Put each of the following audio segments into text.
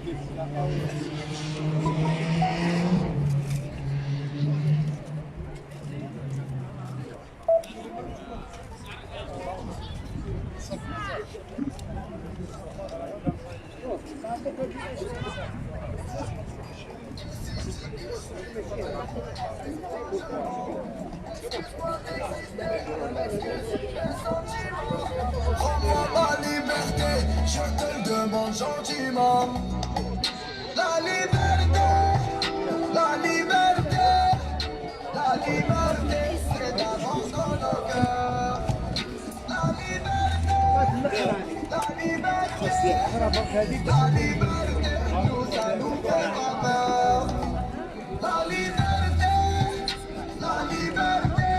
La liberté, je te le demande gentiment. La liberté, la liberté, la liberté, c'est d'avance dans nos cœurs. La liberté, la liberté, la liberté, nous ça nous fait pas peur. La liberté, la liberté,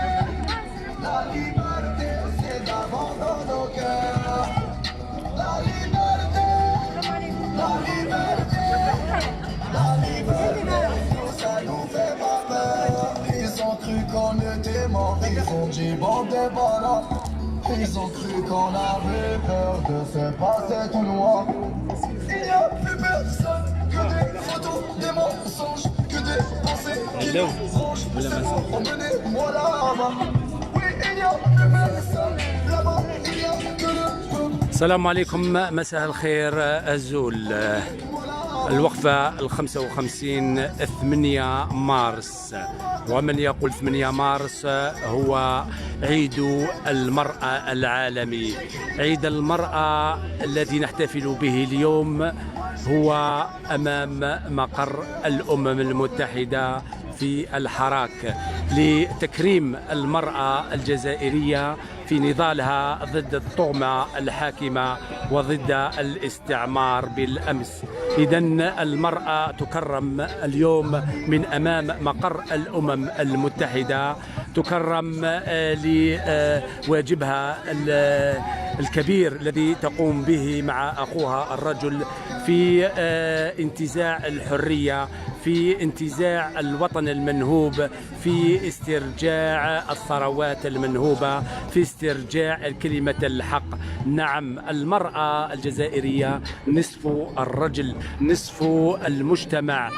la liberté, c'est d'avance dans nos cœurs. La liberté, la liberté, la liberté, nous ça nous fait pas peur. Ils ont cru qu'on était morts, ils ont dit bande de balades. Ils ont cru qu'on avait peur de faire passer tout noir. Il n'y a plus personne que des photos, des mensonges, que des pensées qui nous rongent. Emmenez-moi là-bas. Oui, il n'y a plus personne là-bas. Il n'y a que le peuple. السلام عليكم، مساء الخير الزول. الوقفة 55 8 مارس، ومن يقول 8 مارس هو عيد المرأة العالمي. عيد المرأة الذي نحتفل به اليوم هو أمام مقر الأمم المتحدة في الحراك لتكريم المرأة الجزائرية في نضالها ضد الطغمة الحاكمة وضد الاستعمار بالأمس. إذن المرأة تكرم اليوم من أمام مقر الأمم المتحدة، تكرم لواجبها الكبير الذي تقوم به مع أخوها الرجل في انتزاع الحرية، في انتزاع الوطن المنهوب، في استرجاع الثروات المنهوبة، في استرجاع كلمة الحق. نعم، المرأة الجزائرية نصف الرجل، نصف المجتمع،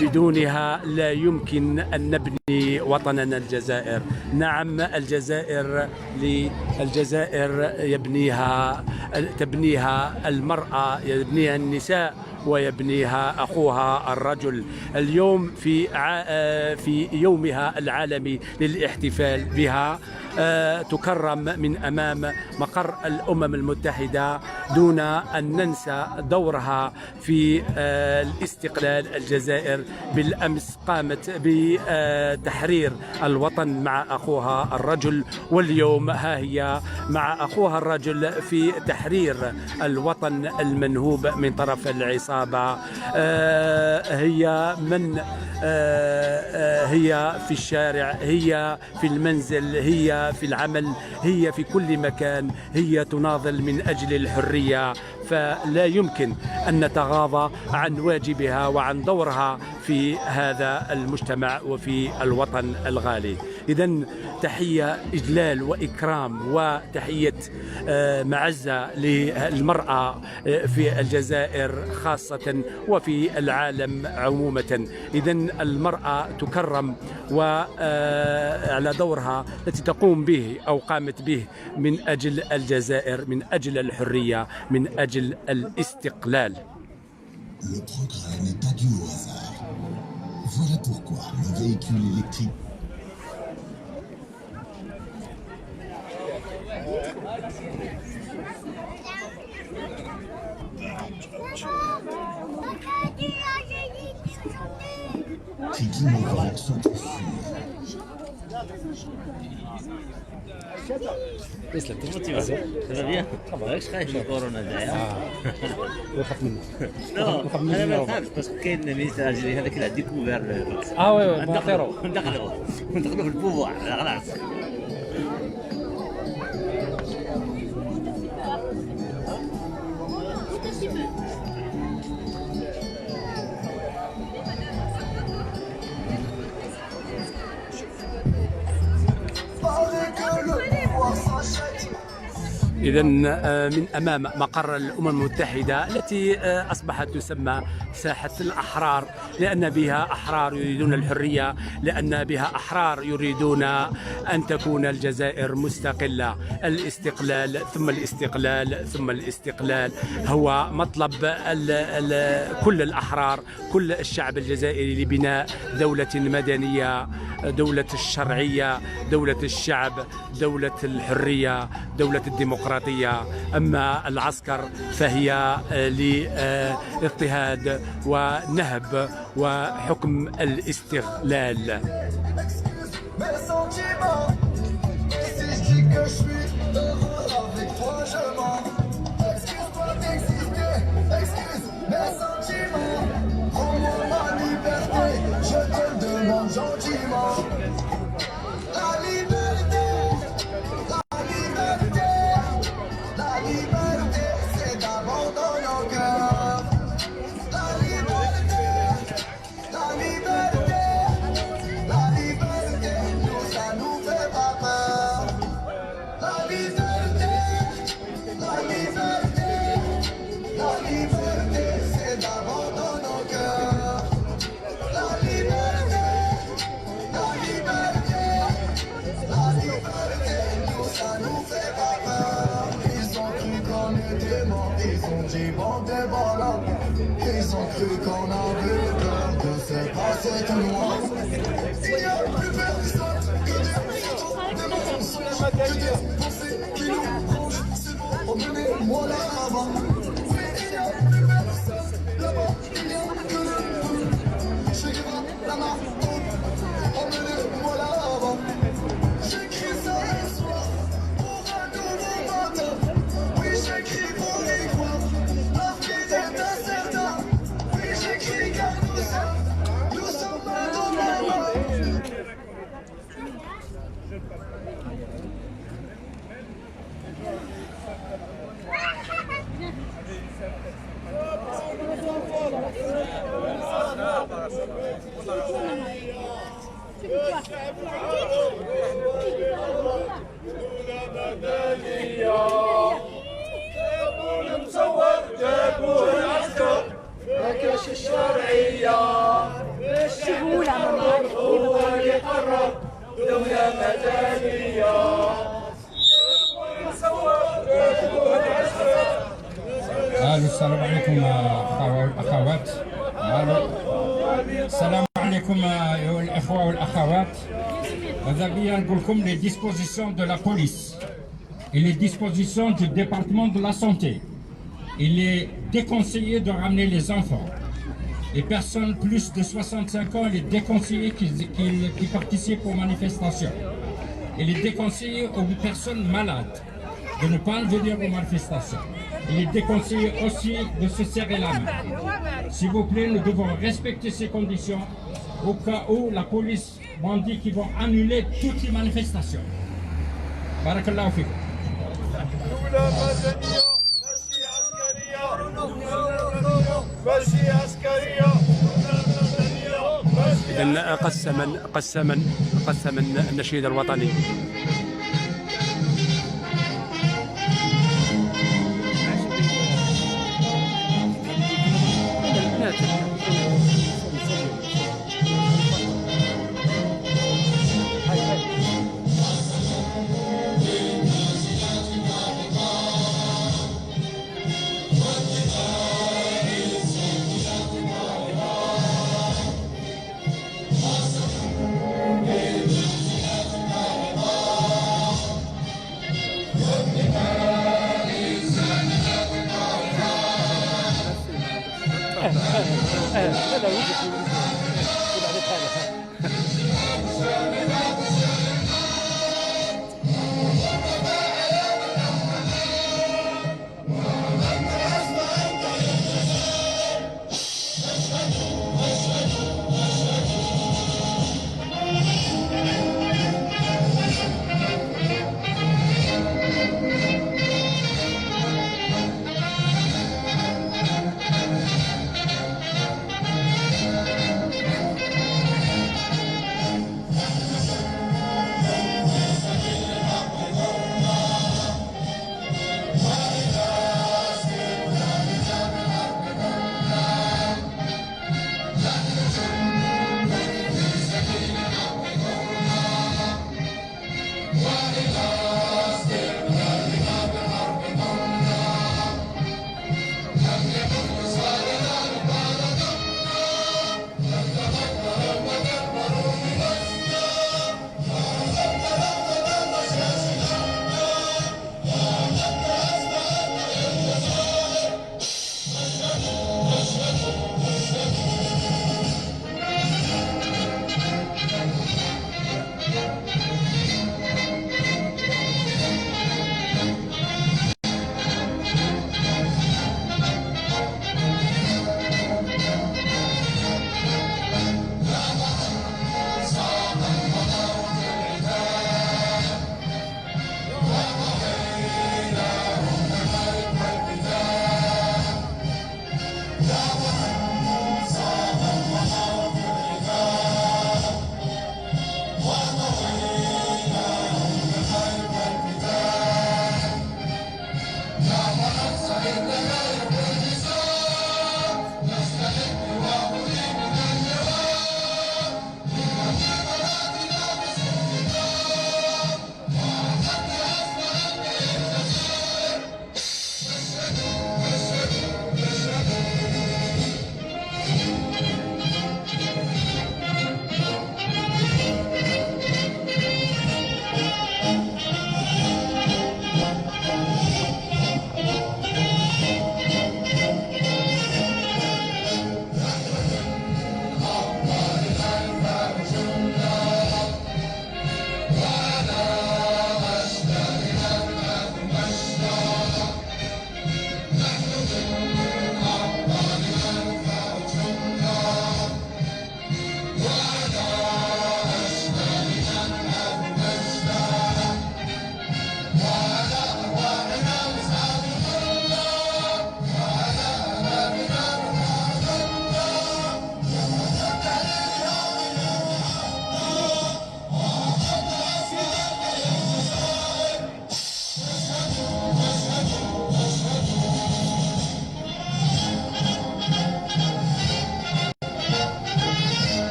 بدونها لا يمكن أن نبني وطننا الجزائر. نعم، الجزائر تبنيها المرأة، يبنيها النساء ويبنيها أخوها الرجل. اليوم في يومها العالمي للاحتفال بها تكرم من أمام مقر الأمم المتحدة دون أن ننسى دورها في الاستقلال. الجزائر بالأمس قامت بتحرير الوطن مع أخوها الرجل، واليوم ها هي مع أخوها الرجل في تحرير الوطن المنهوب من طرف العصابة. هي في الشارع، هي في المنزل، هي في العمل، هي في كل مكان، هي تناضل من أجل الحرية. فلا يمكن أن نتغاضى عن واجبها وعن دورها في هذا المجتمع وفي الوطن الغالي. إذن تحية إجلال وإكرام وتحية معزة للمرأة في الجزائر خاصة وفي العالم عموما. إذن المرأة تكرم وعلى دورها التي تقوم به أو قامت به من أجل الجزائر، من أجل الحرية، من أجل الاستقلال. Le progrès n'est pas dû au hasard. Voilà pourquoi le véhicule électrique qui innovants sont تسلم. كيف موتيفاسيون؟ Ça va bien؟ ماكش خايف من كورونا دايا؟ نخاف منه. انا ما نخافش باسكو كاين ميساج هذاك اللي عندي كوفير وي ندخلوا في البوفوار خلاص. إذا من أمام مقر الأمم المتحدة التي أصبحت تسمى ساحة الأحرار، لأن بها أحرار يريدون الحرية، لأن بها أحرار يريدون أن تكون الجزائر مستقلة. الاستقلال ثم الاستقلال ثم الاستقلال هو مطلب كل الأحرار، كل الشعب الجزائري لبناء دولة مدنية، دولة الشرعية، دولة الشعب، دولة الحرية، دولة الديمقراطية. أما العسكر فهي لاضطهاد ونهب وحكم الاستغلال. Mes sentiments, et si je dis que je suis heureux avec toi, je mens. Excuse-moi d'exister, excuse mes sentiments. Rends-moi ma liberté, je te le demande gentiment. La liberté, la liberté, la liberté, c'est d'abord dans nos cœurs. La liberté, la liberté. La liberté, nous ça nous fait pas peur. La liberté, la liberté, la liberté, c'est d'abord dans nos cœurs. La liberté, la liberté, la liberté, nous ça nous fait pas peur. Ils ont cru qu'on était morts, ils ont dit bon t'es voilà. Ils ont cru qu'on avait peur de se passer tout noir. Il n'y a plus personne que des photos, des mensonges, que des pensées qui nous rongent. C'est bon, emmenez-moi là-bas. Oui, il n'y a plus personne là-bas, il n'y a que le feu. J'écrirai la marque, emmenez-moi là-bas. J'écris ça le soir pour un nouveau matin. Oui, j'écris pour y croire. L'avenir est incertain. Oui, j'écris car nous sommes un dans la main. السلام عليكم أخوات. السلام عليكم أيها الأخوة والأخوات. ماذا بيا نقول لكم les dispositions de la police et les dispositions du département de la santé. Il est déconseillé de ramener les enfants. Les personnes plus de 65 ans, il est déconseillé qui participent aux manifestations. Il est déconseillé aux personnes malades de ne pas venir aux manifestations. Il est déconseillé aussi de se serrer la main. S'il vous plaît, nous devons respecter ces conditions au cas où la police m'en dit qu'ils vont annuler toutes les manifestations. Barakallahu fikum. إذن قسما النشيد الوطني.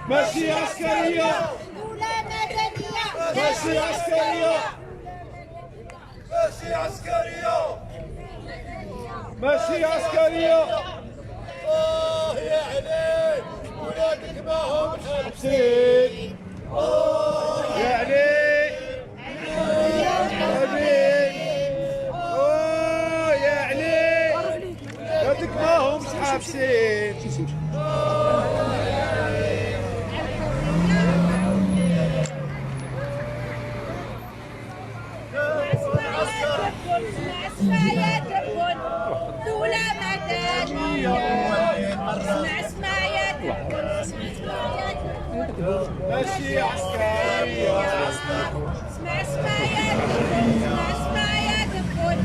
ماشي عسكرية دولة مدنية ماشي عسكرية ماشي عسكرية ماشي عسكرية يا علي ولادك ما هم حابسين يا علي يا علي ولادك ما هم حابسين دولة مدنية اسمع يا ماشي عسكرية اسمع يا دبون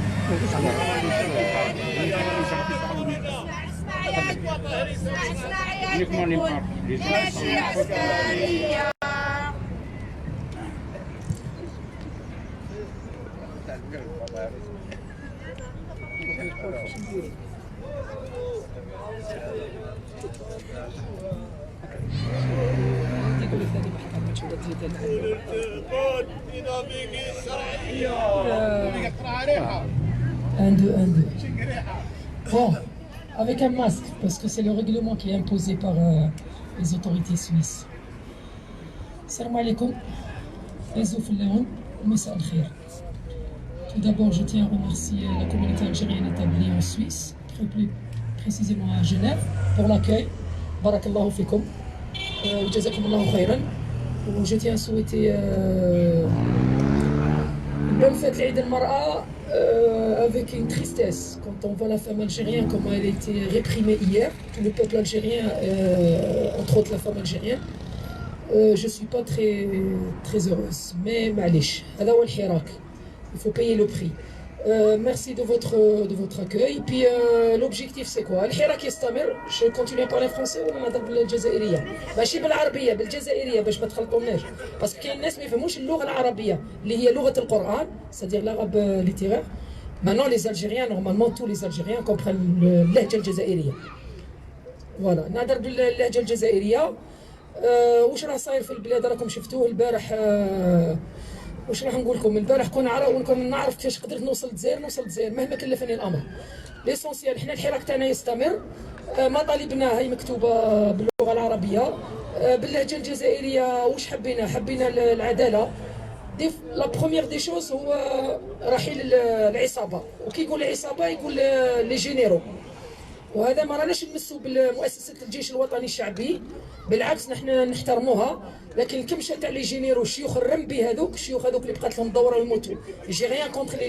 ماشي عسكرية Un, deux, un, deux. Bon, avec un masque, parce que c'est le règlement qui est imposé par les autorités suisses. Salam alaikum, tout d'abord, je tiens à remercier la communauté algérienne établie en Suisse, plus précisément à Genève, pour l'accueil. Barakallahu fikum. Jazakumullahu khayran. Je tiens à souhaiter une bonne fête l'Eid al-Mar'a avec une tristesse quand on voit la femme algérienne, comment elle a été réprimée hier, tout le peuple algérien, entre autres la femme algérienne. Je ne suis pas très heureuse, mais ma'alish, il faut payer le prix. Merci de votre accueil. Puis l'objectif c'est quoi? الحراك يستمر. Je continue à parler français ولا نهضر بالجزائرية؟ ماشي بالعربية، بالجزائرية باش ما تخلطوناش. parce que كاين ناس ما يفهموش اللغة العربية اللي هي لغة القرآن، c'est-à-dire l'arabe littéraire. Maintenant les Algériens, normalement tous les Algériens comprennent اللهجة الجزائرية. Voilà، نهضر باللهجة الجزائرية. واش راه صاير في البلاد راكم شفتوه البارح. واش راح نقول لكم؟ البارح كنا نعرف كيفاش قدرت نوصل للجزائر مهما كلفني الامر. ليسونسيال حنا الحراك تاعنا يستمر. مطالبنا هي مكتوبه باللغه العربيه باللهجه الجزائريه. واش حبينا العداله. لا بروميير دي شوز هو رحيل العصابه، وكي يقول العصابه يقول لي جينيرو، وهذا ما راناش نمسوا بمؤسسه الجيش الوطني الشعبي، بالعكس نحن نحترموها، لكن الكمشه تاع لي جينيرو الشيوخ الرمبي هذوك اللي بقات لهم دوره ويموتوا. جي ريان كونتر لي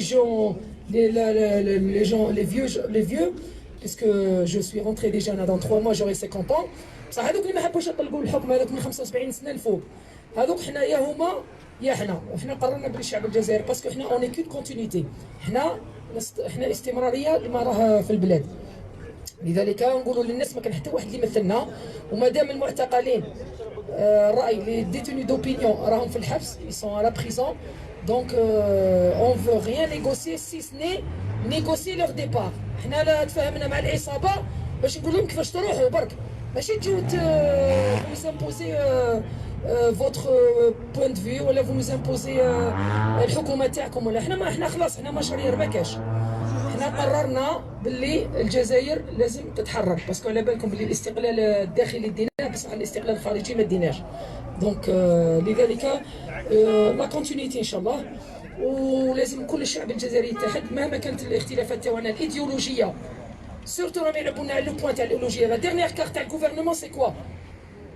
جون لي فيو puisque je suis rentré déjà dans 3 mois j'aurai 50 ans. بصح هذوك اللي ما حبوش يطلقوا الحكم، هذوك من 75 سنه الفوق، هذوك حنا يا هما يا حنا. وحنا قررنا بلي الشعب الجزائري باسكو حنا اون ايكود كونتينيتي، حنا استمراريه لما راه في البلاد. لذلك نقولوا للناس ما كان حتى واحد اللي يمثلنا، وما دام المعتقلين الراي لي ديتوني دوبينيون راهم في الحبس، ils sont à la prison, donc on veut rien négocier si ce n'est négocier leur départ. حنا لا تفاهمنا مع العصابه باش نقول لهم كيفاش تروحوا برك، ماشي تجيو vous imposer votre point de vue ولا vous nous imposer الحكومه تاعكم ولا. حنا خلاص حنا مشارير ما كاش. حنا قررنا باللي الجزائر لازم تتحرر، باسكو على بالكم باللي الاستقلال الداخلي ديناه بصح الاستقلال الخارجي ما ديناش. دونك لذلك لا كونتينيتي ان شاء الله، ولازم كل الشعب الجزائري يتحد مهما كانت الاختلافات تاعنا الايديولوجيه. سورتو راهم يلعبونا على لو بوان تاع الايديولوجيه. لا ديرنيير كارت تاع الغوفرنمون سي كوا؟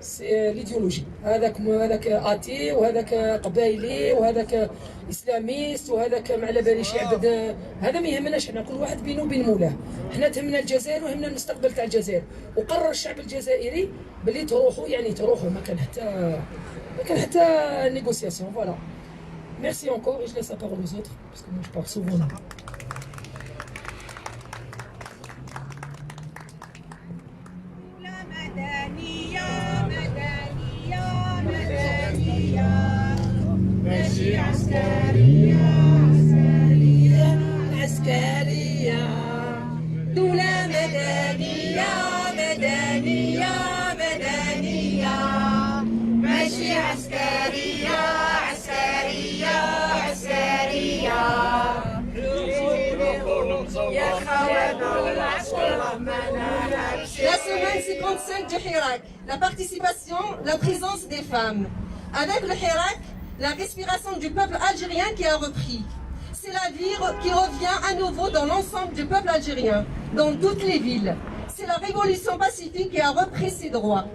سي ليديولوجي. هذاك اتي، وهذاك قبايلي، وهذاك اسلاميست، وهذاك ما على باليش يعبد. هذا ما يهمناش، حنا كل واحد بينه وبين مولاه. حنا تهمنا الجزائر ويهمنا المستقبل تاع الجزائر، وقرر الشعب الجزائري باللي تروحوا، يعني تروحوا، ما كان حتى نيغوسياسيون. فوالا. Merci encore et je laisse la parole aux autres parce que moi je pars souvent là. دولة مدنية مدنية مدنية، ماشي عسكرية عسكرية عسكرية. يا خوانا العسكر La semaine 55 du Hirak, la participation, la présence des femmes. Avec le Hirak, la respiration du peuple algérien qui a repris. C'est la vie qui revient à nouveau dans l'ensemble du peuple algérien, dans toutes les villes. C'est la révolution pacifique qui a repris ses droits.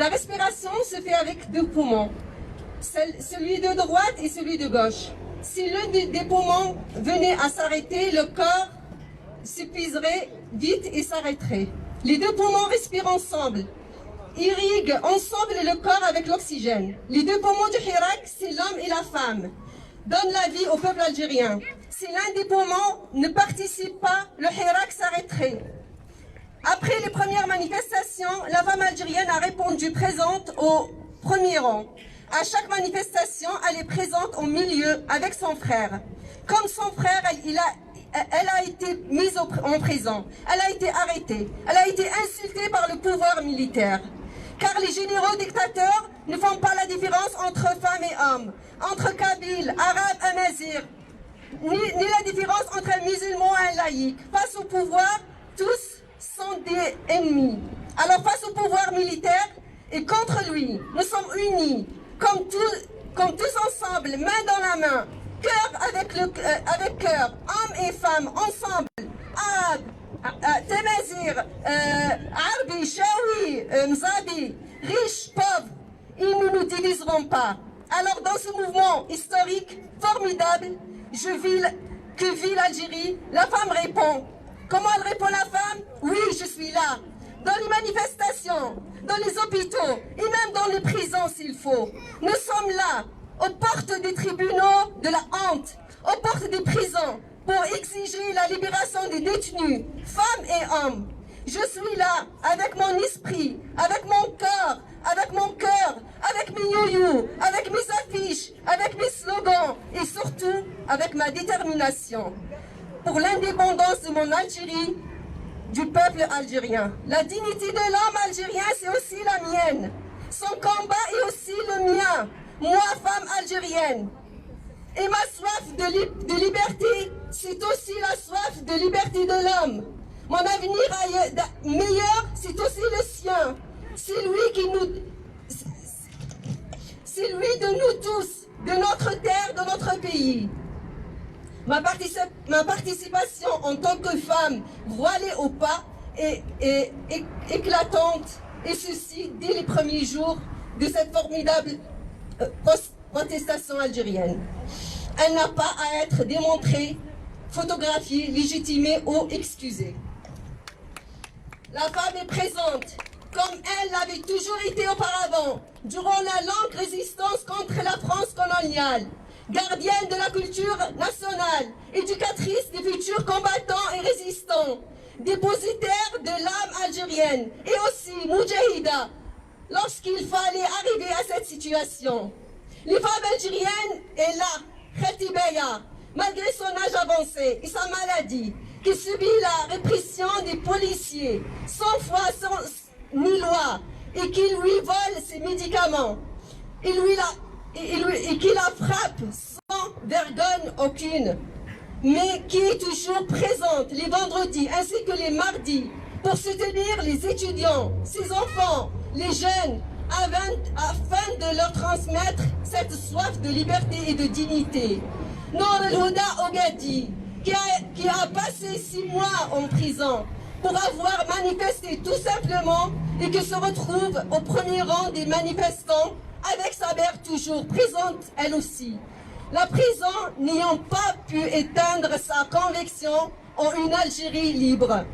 La respiration se fait avec 2 poumons, celui de droite et celui de gauche. Si l'un des poumons venait à s'arrêter, le corps s'épuiserait vite et s'arrêterait. Les 2 poumons respirent ensemble, irriguent ensemble le corps avec l'oxygène. Les 2 poumons du Hirak, c'est l'homme et la femme. Donne la vie au peuple algérien. Si l'un des poumons ne participe pas, le Hirak s'arrêterait. Après les premières manifestations, la femme algérienne a répondu présente au premier rang. À chaque manifestation, elle est présente au milieu avec son frère. Comme son frère, elle a été mise en prison. Elle a été arrêtée. Elle a été insultée par le pouvoir militaire. Car les généraux dictateurs ne font pas la différence entre femmes et hommes, entre Kabyles, Arabes, Amazir, ni la différence entre un musulman et un laïc. Face au pouvoir, tous sont des ennemis. Alors face au pouvoir militaire et contre lui, nous sommes unis, comme tous ensemble, main dans la main, cœur avec cœur, hommes et femmes ensemble, Arabes, Temazir, Arbi, Shawi, Mzabi, riches, pauvres, ils ne nous diviseront pas. Alors dans ce mouvement historique formidable, que vit l'Algérie, la femme répond. Comment elle répond la femme? Oui, je suis là. Dans les manifestations, dans les hôpitaux et même dans les prisons s'il faut. Nous sommes là, aux portes des tribunaux de la honte, aux portes des prisons, pour exiger la libération des détenus, femmes et hommes. Je suis là, avec mon esprit, avec mon corps, avec mes yoyous, avec mes affiches, avec mes slogans et surtout avec ma détermination pour l'indépendance de mon Algérie, du peuple algérien. La dignité de l'homme algérien, c'est aussi la mienne. Son combat est aussi le mien, moi, femme algérienne. Et ma soif de liberté, c'est aussi la soif de liberté de l'homme. Mon avenir meilleur, c'est aussi le sien. C'est lui de nous tous, de notre terre, de notre pays. Ma participation en tant que femme voilée au pas est éclatante, et ceci dès les premiers jours de cette formidable protestation algérienne. Elle n'a pas à être démontrée, photographiée, légitimée ou excusée. La femme est présente, comme elle l'avait toujours été auparavant, durant la longue résistance contre la France coloniale, gardienne de la culture nationale, éducatrice des futurs combattants et résistants, dépositaire de l'âme algérienne et aussi moudjahida lorsqu'il fallait arriver à cette situation. Les femmes algériennes est là, Khatibeya, malgré son âge avancé et sa maladie, qui subit la répression des policiers, sans foi ni loi, et qui lui vole ses médicaments, et qui la frappe sans vergogne aucune, mais qui est toujours présente les vendredis ainsi que les mardis pour soutenir les étudiants, ses enfants, les jeunes, afin de leur transmettre cette soif de liberté et de dignité. Nour El-Houda Ogadi, qui a passé 6 mois en prison pour avoir manifesté tout simplement et qui se retrouve au premier rang des manifestants avec sa mère toujours présente elle aussi. La prison n'ayant pas pu éteindre sa conviction en une Algérie libre.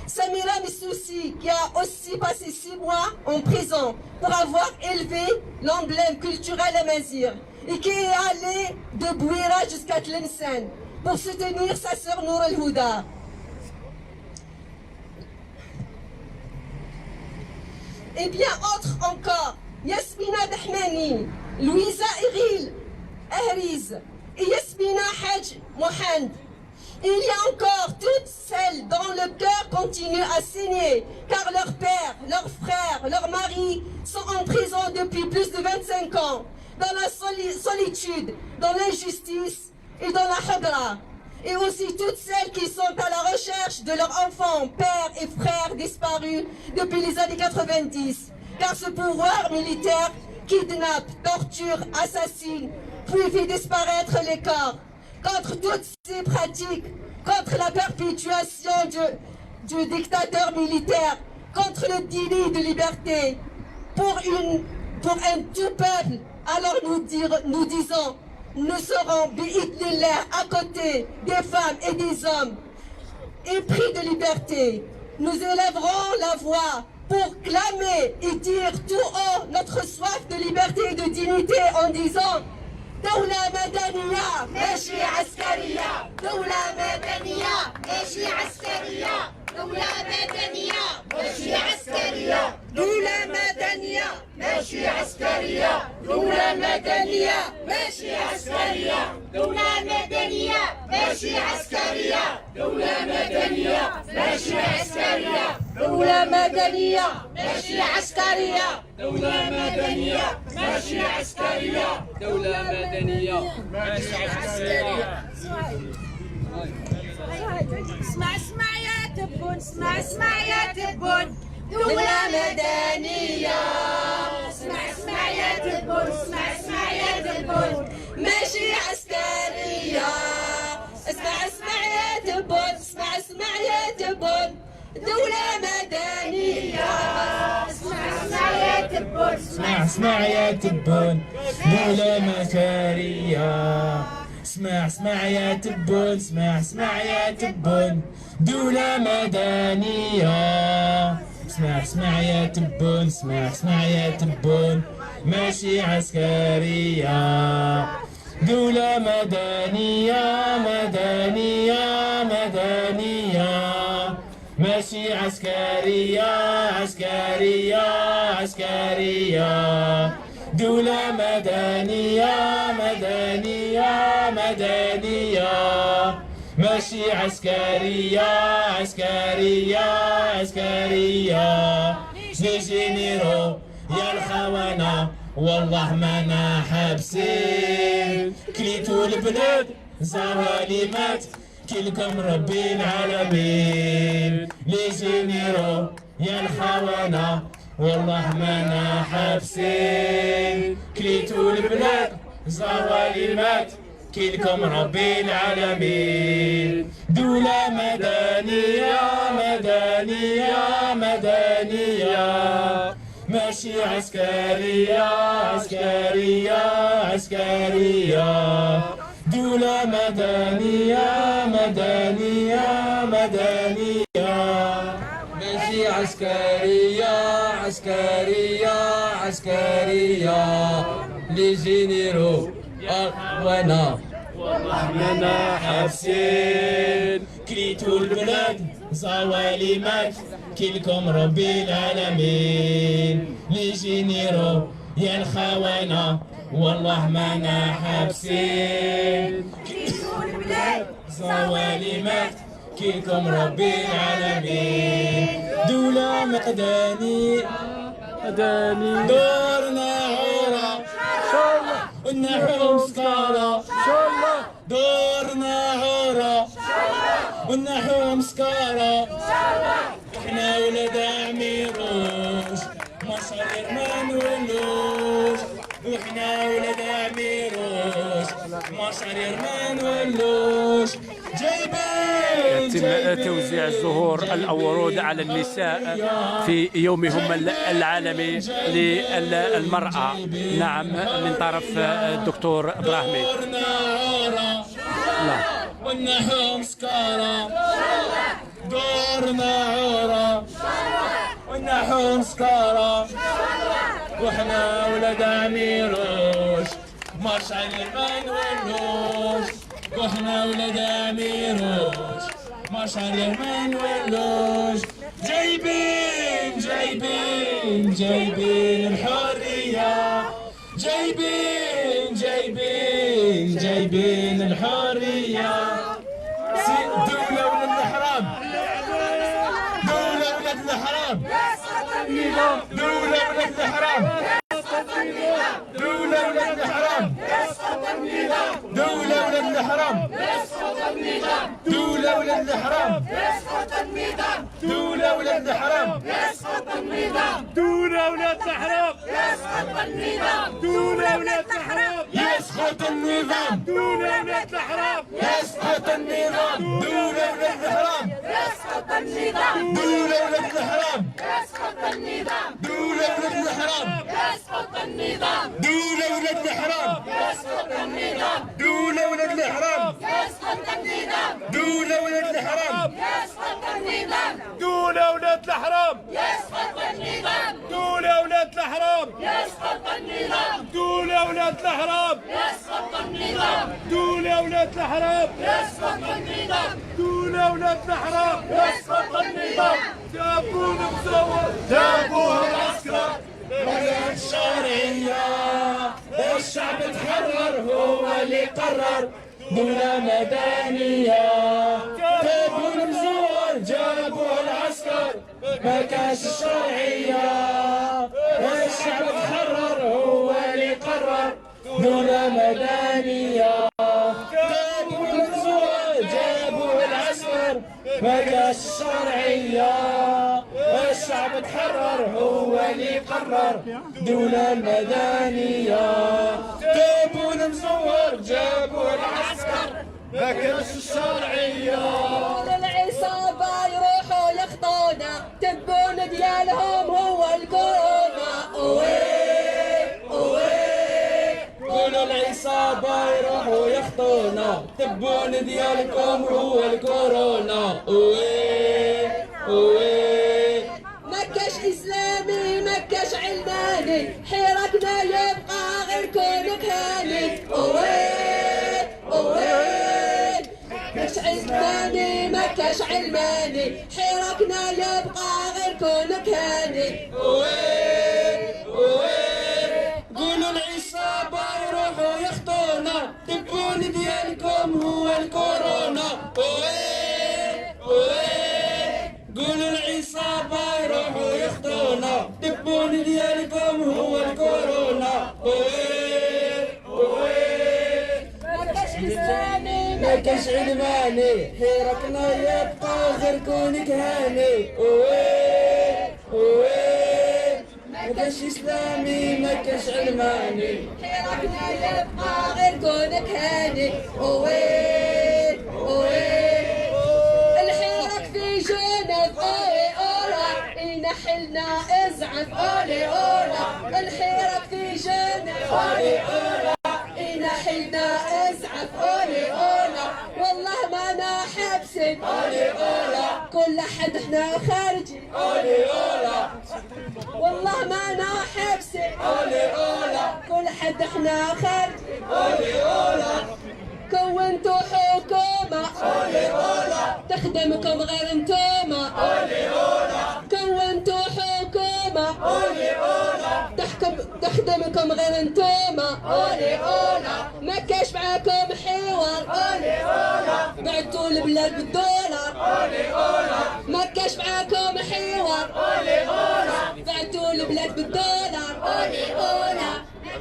Samira Missoussi, qui a aussi passé 6 mois en prison pour avoir élevé l'emblème culturel amazigh et qui est allée de Bouira jusqu'à Tlemcen pour soutenir sa sœur Nour El-Houda. Et bien autres encore, Yasmina Dahmani, Louisa Eril Ahriz et Yasmina Haj Mohand. Il y a encore toutes celles dont le cœur continue à saigner, car leur père, leurs frères, leurs maris sont en prison depuis plus de 25 ans, dans la solitude, dans l'injustice et dans la hadra. Et aussi toutes celles qui sont à la recherche de leurs enfants, pères et frères disparus depuis les années 90, car ce pouvoir militaire kidnappe, torture, assassine, puis fait disparaître les corps. Contre toutes ces pratiques, contre la perpétuation du dictateur militaire, contre le déni de liberté, pour un tout peuple, alors nous disons, nous serons bi'idnillah à côté des femmes et des hommes, épris de liberté. Nous élèverons la voix pour clamer et dire tout haut notre soif de liberté et de dignité en disant دولة مدنية ماشي عسكرية دولة مدنية ماشي عسكرية دولة مدنية ماشي عسكرية دولة مدنية ماشي عسكرية دولة مدنية ماشي عسكرية دولة مدنية ماشي عسكرية دولة مدنية ماشي عسكرية دولة مدنية ماشي عسكرية دولة مدنية ماشي عسكرية دولة مدنية ماشي عسكرية. اسمع يا تبون اسمع يا تبون دولة مدنية اسمع يا تبون اسمع يا تبون ماشي عسكرية اسمع يا تبون اسمع يا تبون دولة مدنية اسمع يا تبون اسمع يا تبون دولة مدنية اسمع يا تبون اسمع يا تبون دولة مدنية اسمع يا تبون اسمع يا تبون ماشي عسكرية دولة مدنية مدنية مدنية ماشي عسكرية عسكرية عسكرية دولة مدنية مدنية مدنية ماشي عسكرية عسكرية عسكرية جينيرو يا الخونة والله ما حابسين كليتو البلاد زواليمات كلكم ربي العالمين لي جينيرو يا الخونة والله مانا حابسين كليتو البلاد زواليمات كلكم ربي العالمين دولة مدنية مدنية مدنية ماشي عسكرية عسكرية عسكرية دولة مدنية مدنية مدنية ماشي عسكرية عسكرية عسكرية لي جينيرو وانا والله مانا حابسين كليتو البلاد زواليمات كلكم ربي العالمين لي جينيرو يا الخونة والله مانا حابسين كليتو البلاد زواليمات كلكم ربي العالمين دولة مدنية مدنية دورنا عورة والنحو مسكارة دورنا عورة والنحو مسكارة احنا ولاد عميروش مصارير ما نولوش واحنا ولاد عميروش مصارير ما نولوش يتم توزيع الزهور الورود على النساء في يومهم العالمي للمرأة. نعم، من طرف الدكتور إبراهيمي. والنحو مسكارة دورنا عورة والنحو مسكارة وحنا ولاد عميروش مشعل ما نولوش وحنا ولاد عميروش مشعل ما نولوش جايبين جايبين جايبين الحرية جايبين جايبين جايبين الحرية دولة ولاد الحرام دولة ولاد الحرام دولة ولاد الحرام دولة ولاد الحرام دولة ولاد الحرام دولة ولاد الحرام دولة ولاد الحرام دولة ولاد الحرام دولة ولاد الحرام يسقط النظام دولة ولاد الحرام يسقط النظام دولة ولاد الحرام يسقط النظام دولة ولاد الحرام يسقط النظام دولة ولاد الحرام يسقط النظام دولة ولاد الحرام يسقط النظام دولة ولاد الحرام يسقط النظام دولة ولاد الحرام يسقط النظام دولة ولاد الحرام يسقط النظام دولة ولاد الحرام يسقط النظام دولة ولاد الحرام يسقط النظام دولة ولاد الحرام يسقط النظام دولة ولاد الحرام يسقط النظام جابونا مزور جابوها العسكر بغير الشرعية الشعب تحرر هو اللي قرر دولة مدنية جابوا المزور جابوا العسكر ما كانش الشرعية الشعب تحرر هو اللي قرر دولة مدنية جابوا المزور جابوا العسكر ما كانش الشرعية الشعب تحرر هو اللي قرر دولة مدنية جابوا المزور جابوا العسكر ما كانش الشرعية العصابة يروحوا يخطونا تبون ديالهم هو الكورونا اويه اويه قولوا العصابة يروحوا يخطونا تبون ديالكم هو الكورونا اويه اويه مكاش اسلامي مكاش علماني حراكنا يبقى غير كونك هاني اويه اويه مكاش علماني مكاش علماني حراكنا يبقى غير كونك هاني اويه اويه قولوا العصابة يروحوا يخطونا تبون ديالكم هو الكورونا اويه اويه قولوا العصابة يروحوا يخطونا تبون ديالكم هو الكورونا اويه اويه إسلامي ما كاش علماني حيركنا يبقى غير كونك هاني اوي اوي ما كاش إسلامي ما كاش علماني حيركنا يبقى غير كونك هاني اوي اوي الحيرك في جنب اولي اولا ينحلنا ازعف اولي اولا الحيرك في جنب اولي اولا ينحلنا ازعف اولي اولا والله ما انا حبسي اولي اولا كل حد احنا خارجي اولي اولا والله ما انا حبسي اولي اولا كل حد احنا خارجي اولي اولا كونتوا حكومة اولي اولا تخدمكم غير انتوما اولي اولا كونتوا حكومة اولي اولا تخدمكم غير انتوما اولي اولا ما كاش معاكم حوار اولي اولا بعتوا البلاد بالدولار اولي اولا ما كاش معاكم حوار اولي اولا بعتوا البلاد بالدولار اولي اولا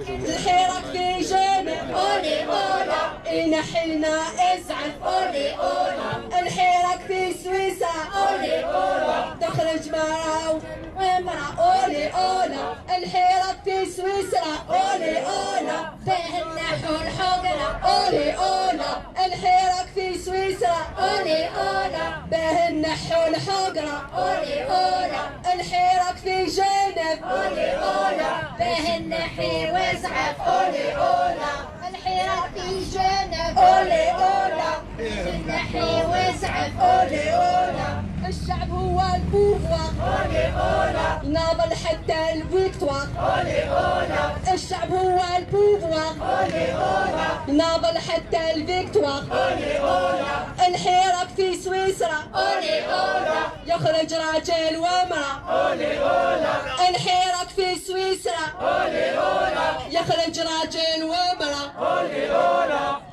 الحيرك في جنب اولي اولا ينحلنا ازعف اولي اولا الحيرك في سويسرا اولي اولا تخرج مرة وامرأة اولي اولا الحيرك في سويسرا اولي اولا فيه النحو الحقرة اولي اولا الحيرك في سويسرا اولي اولا به النحو الحقرة اولي اولا الحيرك في جنب اولي اولا به النحي وازعف اولي اولا الحيرك في جنب اولي اولا به النحي وازعف اولي اولا الشعب هو البوفوار اولي اولا ناضل حتى الفيكتوار اولي اولا الشعب هو البوفوار اولي اولا ناضل حتى الفيكتوار اولي اولا الحيرك في سويسرا اولي اولا يخرج راجل وامرأة اولي اولا الحيرك في سويسرا اولي اولا يخرج راجل وامرأة اولي اولا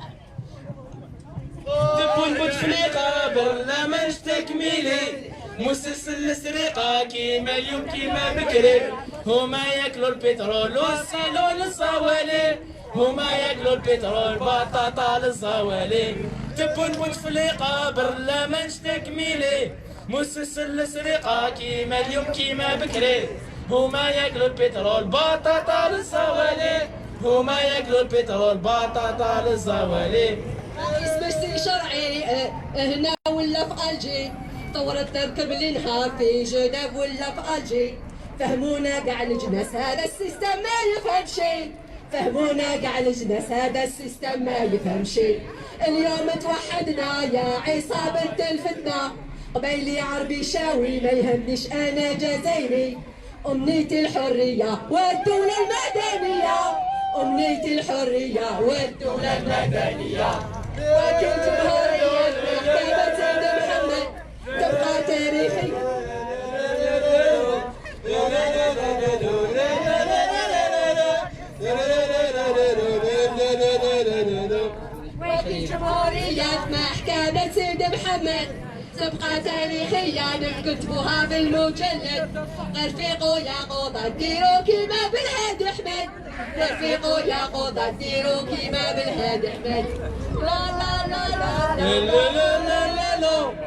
تبون بوتفليقة برنامج تكميلي مسلسل السرقة كيما اليوم كيما بكري هما ياكلوا البترول والسيلون الصوالي هما ياكلوا البترول بطاطا للصوالي تبون بوتفليقة برنامج تكميلي مسلسل السرقة كيما اليوم كيما بكري هما ياكلوا البترول بطاطا للصوالي هما ياكلوا البترول بطاطا للصوالي اسمه شرعي هنا ولا في الجي طورت تركب الانهار في جنيف ولا في الجي فهمونا قاع الجناس هذا السيستم ما يفهم شي فهمونا قاع الجناس هذا السيستم ما يفهم شي اليوم توحدنا يا عصابة الفتنة قبيلي عربي شاوي ما يهمنيش انا جزائري امنيتي الحرية والدولة المدنية امنيتي الحرية والدولة المدنية وكل جمهورية محكمة سيد محمد تبقى تاريخي وكل جمهورية محكمة سيد محمد تبقى تاريخية نكتبوها بالمجلد رفيقو يا قوضة ديرو كيما بالهادي احمد رفيقو يا قوضة ديرو كيما بالهادي احمد لا لا لا لا لا لا لا لا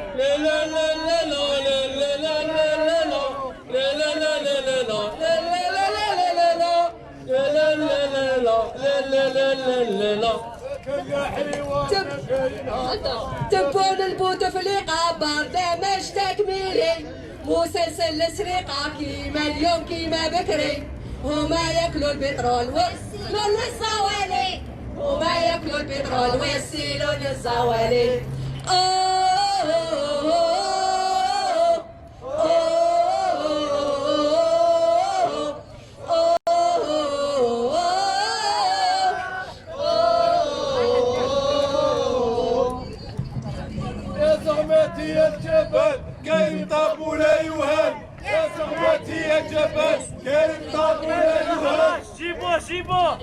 تبون البوتفليقة برنامج تكميلي مسلسل السرقة كيما اليوم كيما بكري هما ياكلوا البترول ويسيلون الزوالي هما ياكلوا البترول ويسيلون الزوالي يا الجبل كاين طاب ولا يوهان يا صغمتي يا جبل كاين طاب ولا يوهان جيبوه جيبوه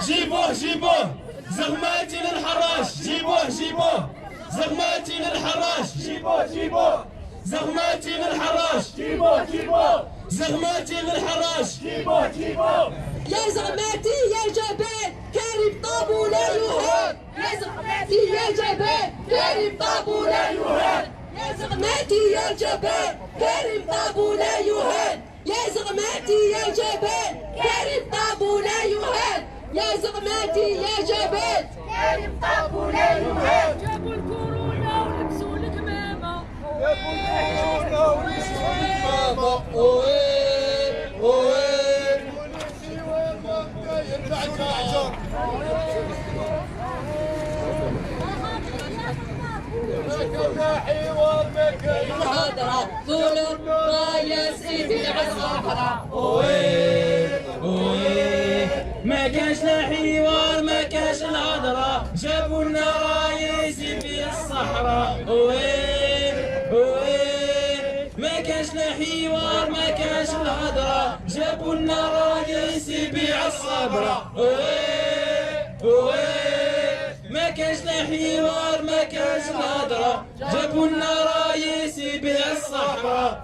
جيبوه جيبوه زغماتي للحراش جيبوه جيبوه زغماتي للحراش جيبوه جيبوه زغماتي للحراش جيبوه جيبوه زغماتي للحراش جيبوه جيبوه يا زغماتي يا جبل كارب طاب ولا يوهان يا جبل كريم طابو لا يهان يا زغماتي يا جبل كريم طابو لا يهان يا زغماتي يا جبل كريم طابو لا يهان يا زغماتي يا جبل كريم طابو لا يهان جابوا الكورونا ولبسوا الكمامة جابوا الكورونا ولبسوا الكمامة اويه اويه ونمشي وين ما كاين بعد معجر محاضرة قولوا راية سيدي عالصحراء ما كاش لا حوار ما كاش الهضرة جابوا لنا رايس في الصحراء ما كاش لا حوار ما كاش الهضرة جابوا لنا رايس يبيع الصبرة ما كاش لا حوار ما كاش الهضرة جابوا لنا رايس يبيع الصحراء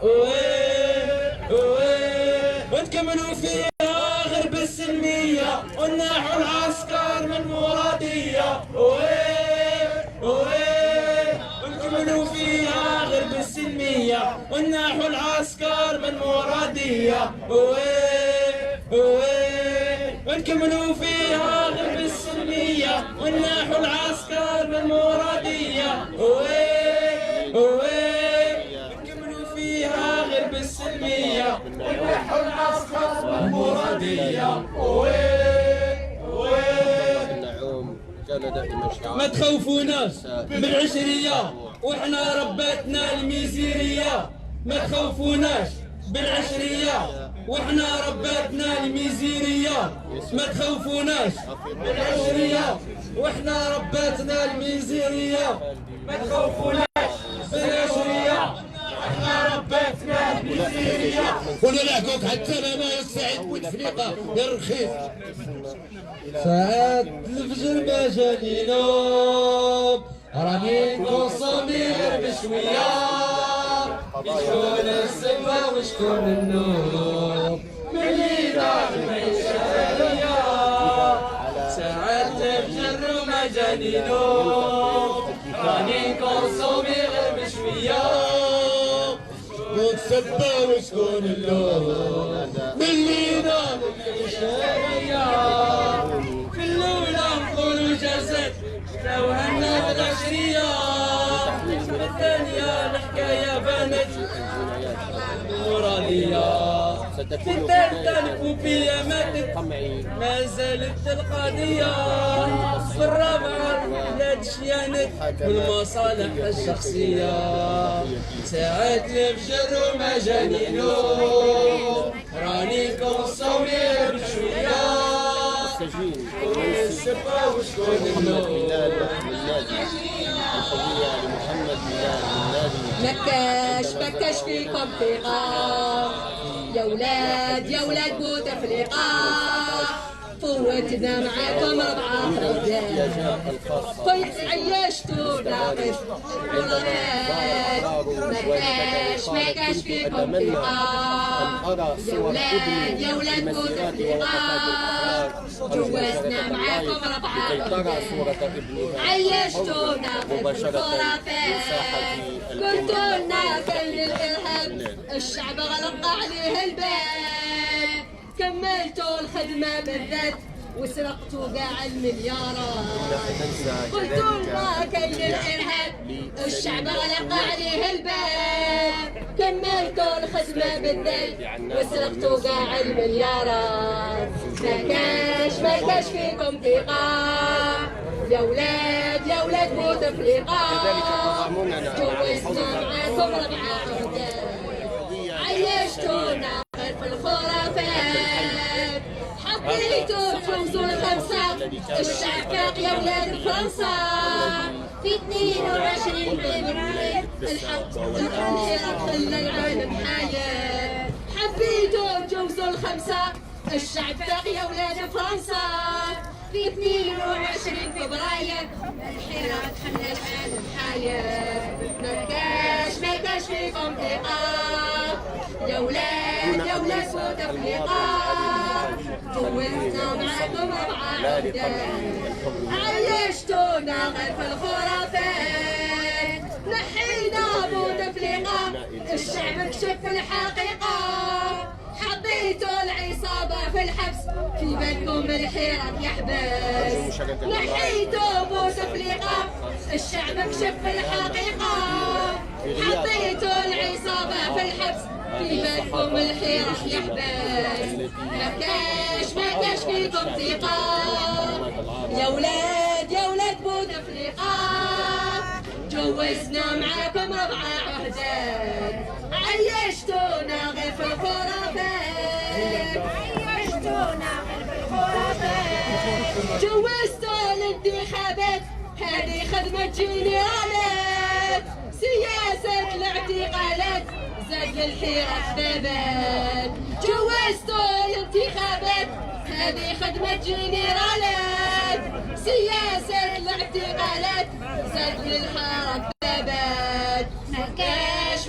ونكملوا فيها غير بالسلمية وناحوا العسكر من مرادية ونكملوا فيها غير بالسلمية وناحوا العسكر من مرادية ونكملوا فيها غير بالسلمية وناحوا العسكر من مرادية ونكملوا فيها غير بالسلمية وناحوا العسكر من مرادية ما تخوفوناش بالعشرية وإحنا رباتنا الميزيرية ما تخوفوناش بالعشرية وإحنا رباتنا الميزيرية ما تخوفوناش بالعشرية وإحنا رباتنا الميزيرية ما تخوفوناش بالعشرية وإحنا رباتنا الميزيرية ونلعقوك حتى ما يستعد بوتفليقة يا الرخيص ساعات الفجر ما جاني نوم راني نكونسومي غير بشوية شكون السما وشكون النوم ملي دار المعيشة ساعات الفجر وما جاني نوم راني نكونسومي غير بشوية شكون السما وشكون اللوم ملي دار المعيشة في الأولى نقولوا جازت توهنا بالعشرية في الثانية الحكاية بانت مرادية في الثالثة الكوبية ماتت ما زالت القضية في الرابعة البلاد شيانت بالمصالح الشخصية ساعات الفجر وما جاني نوم راني كونسومي بشوية مكاش فيكم ثقة يا ولاد بوتفليقة فوتنا معاكم 4 رجال عيشتوا ناقص مكاش فيكم ثقة يا ولاد بوتفليقة جوزنا معاكم 4 رجال عيشتوا ناقص الخرافات قلتوا لنا كان الإرهاب الشعب غلق عليه الباب كملتوا الخدمة بالذات وسرقتوا قاع المليارات قلتوا لنا كاين الارهاب الشعب غلق عليه الباب كملتوا الخدمة بالذات وسرقتوا قاع المليارات ما كاش فيكم ثقة يا ولاد بوتفليقة جوزنا معاكم 4 رجال عيشتونا غير في الخرافات حبيتوا تفوزوا ال5 الشعب باقي يا ولاد فرنسا في 22 فبراير الحق الانحراف خلى العالم حياة حبيتوا تجوزوا ال5 الشعب باقي يا ولاد فرنسا في 22 فبراير الانحراف خلى العالم حياة ما كاش فيكم ثقة يا ولاد بوتفليقة جوزنا معاكم 4 رجال عيشتونا غير في الخرافات كشف الحقيقة حطيتوا العصابة في الحبس في بالكم الحيرة يحبس نحيتوا بوتفليقة الشعب كشف الحقيقة حطيتوا العصابة في الحبس في بالكم الحيرة يحبس ما كاش فيكم ثقة يا ولاد بوتفليقة جوزنا معاكم 4 عهدات عيشتونا غير في الخرافات جوزتوا الانتخابات هذه خدمة جنرالات سياسة الاعتقالات زاد للحيرة بابات جوزتوا الانتخابات هذه خدمة جنرالات سياسة الاعتقالات زاد للحارة بابات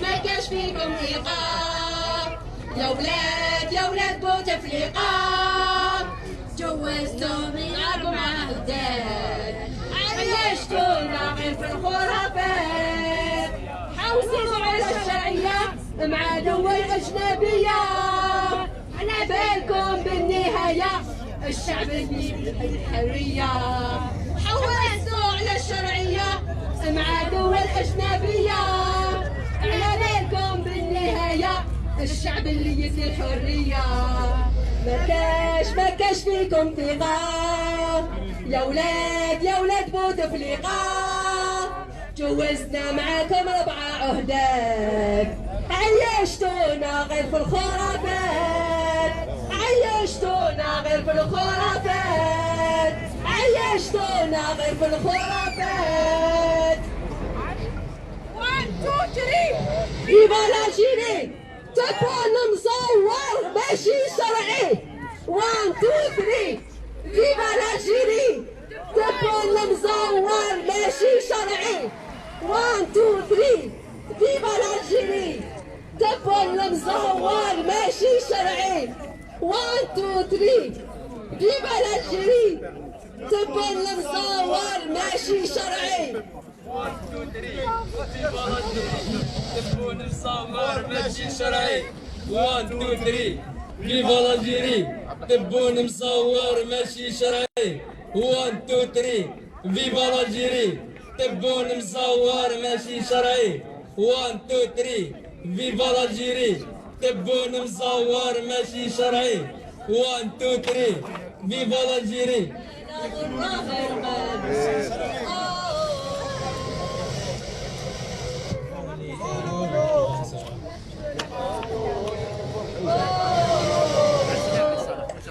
ما كاش فيكم ثقة يا ولاد بوتفليقة جوزتوا معاكم عهدات عيشتونا غير في الخرافات حوسوا على الشرعية مع دول أجنبية على بالكم بالنهاية الشعب الحرية حوسوا على الشرعية مع دول أجنبية على بالكم بالنهاية الشعب اللي يدي الحرية ما كاش فيكم ثقة يا ولاد بوتفليقة جوزنا معاكم 4 عهدات عيشتونا غير في الخرافات عيشتونا غير في الخرافات عيشتونا غير في الخرافات 1 2 3 فيفا الجيري تكون مصور ماشي شرعي 1 2 3 فيفا الجيري تكون مصور ماشي شرعي 1 2 3 فيفا الجيري تكون مصور ماشي شرعي 1 2 3 فيفا الجيري تكون مصور ماشي شرعي 1 2 3 تكون مصور ماشي شرعي 1 2 3 فيفا الجيري تبون مصور ماشي شرعي 1 2 3 فيفا الجيري تبون مصور ماشي شرعي 1 2 3 فيفا الجيري تبون مصور ماشي شرعي 1 2 3 فيفا الجيري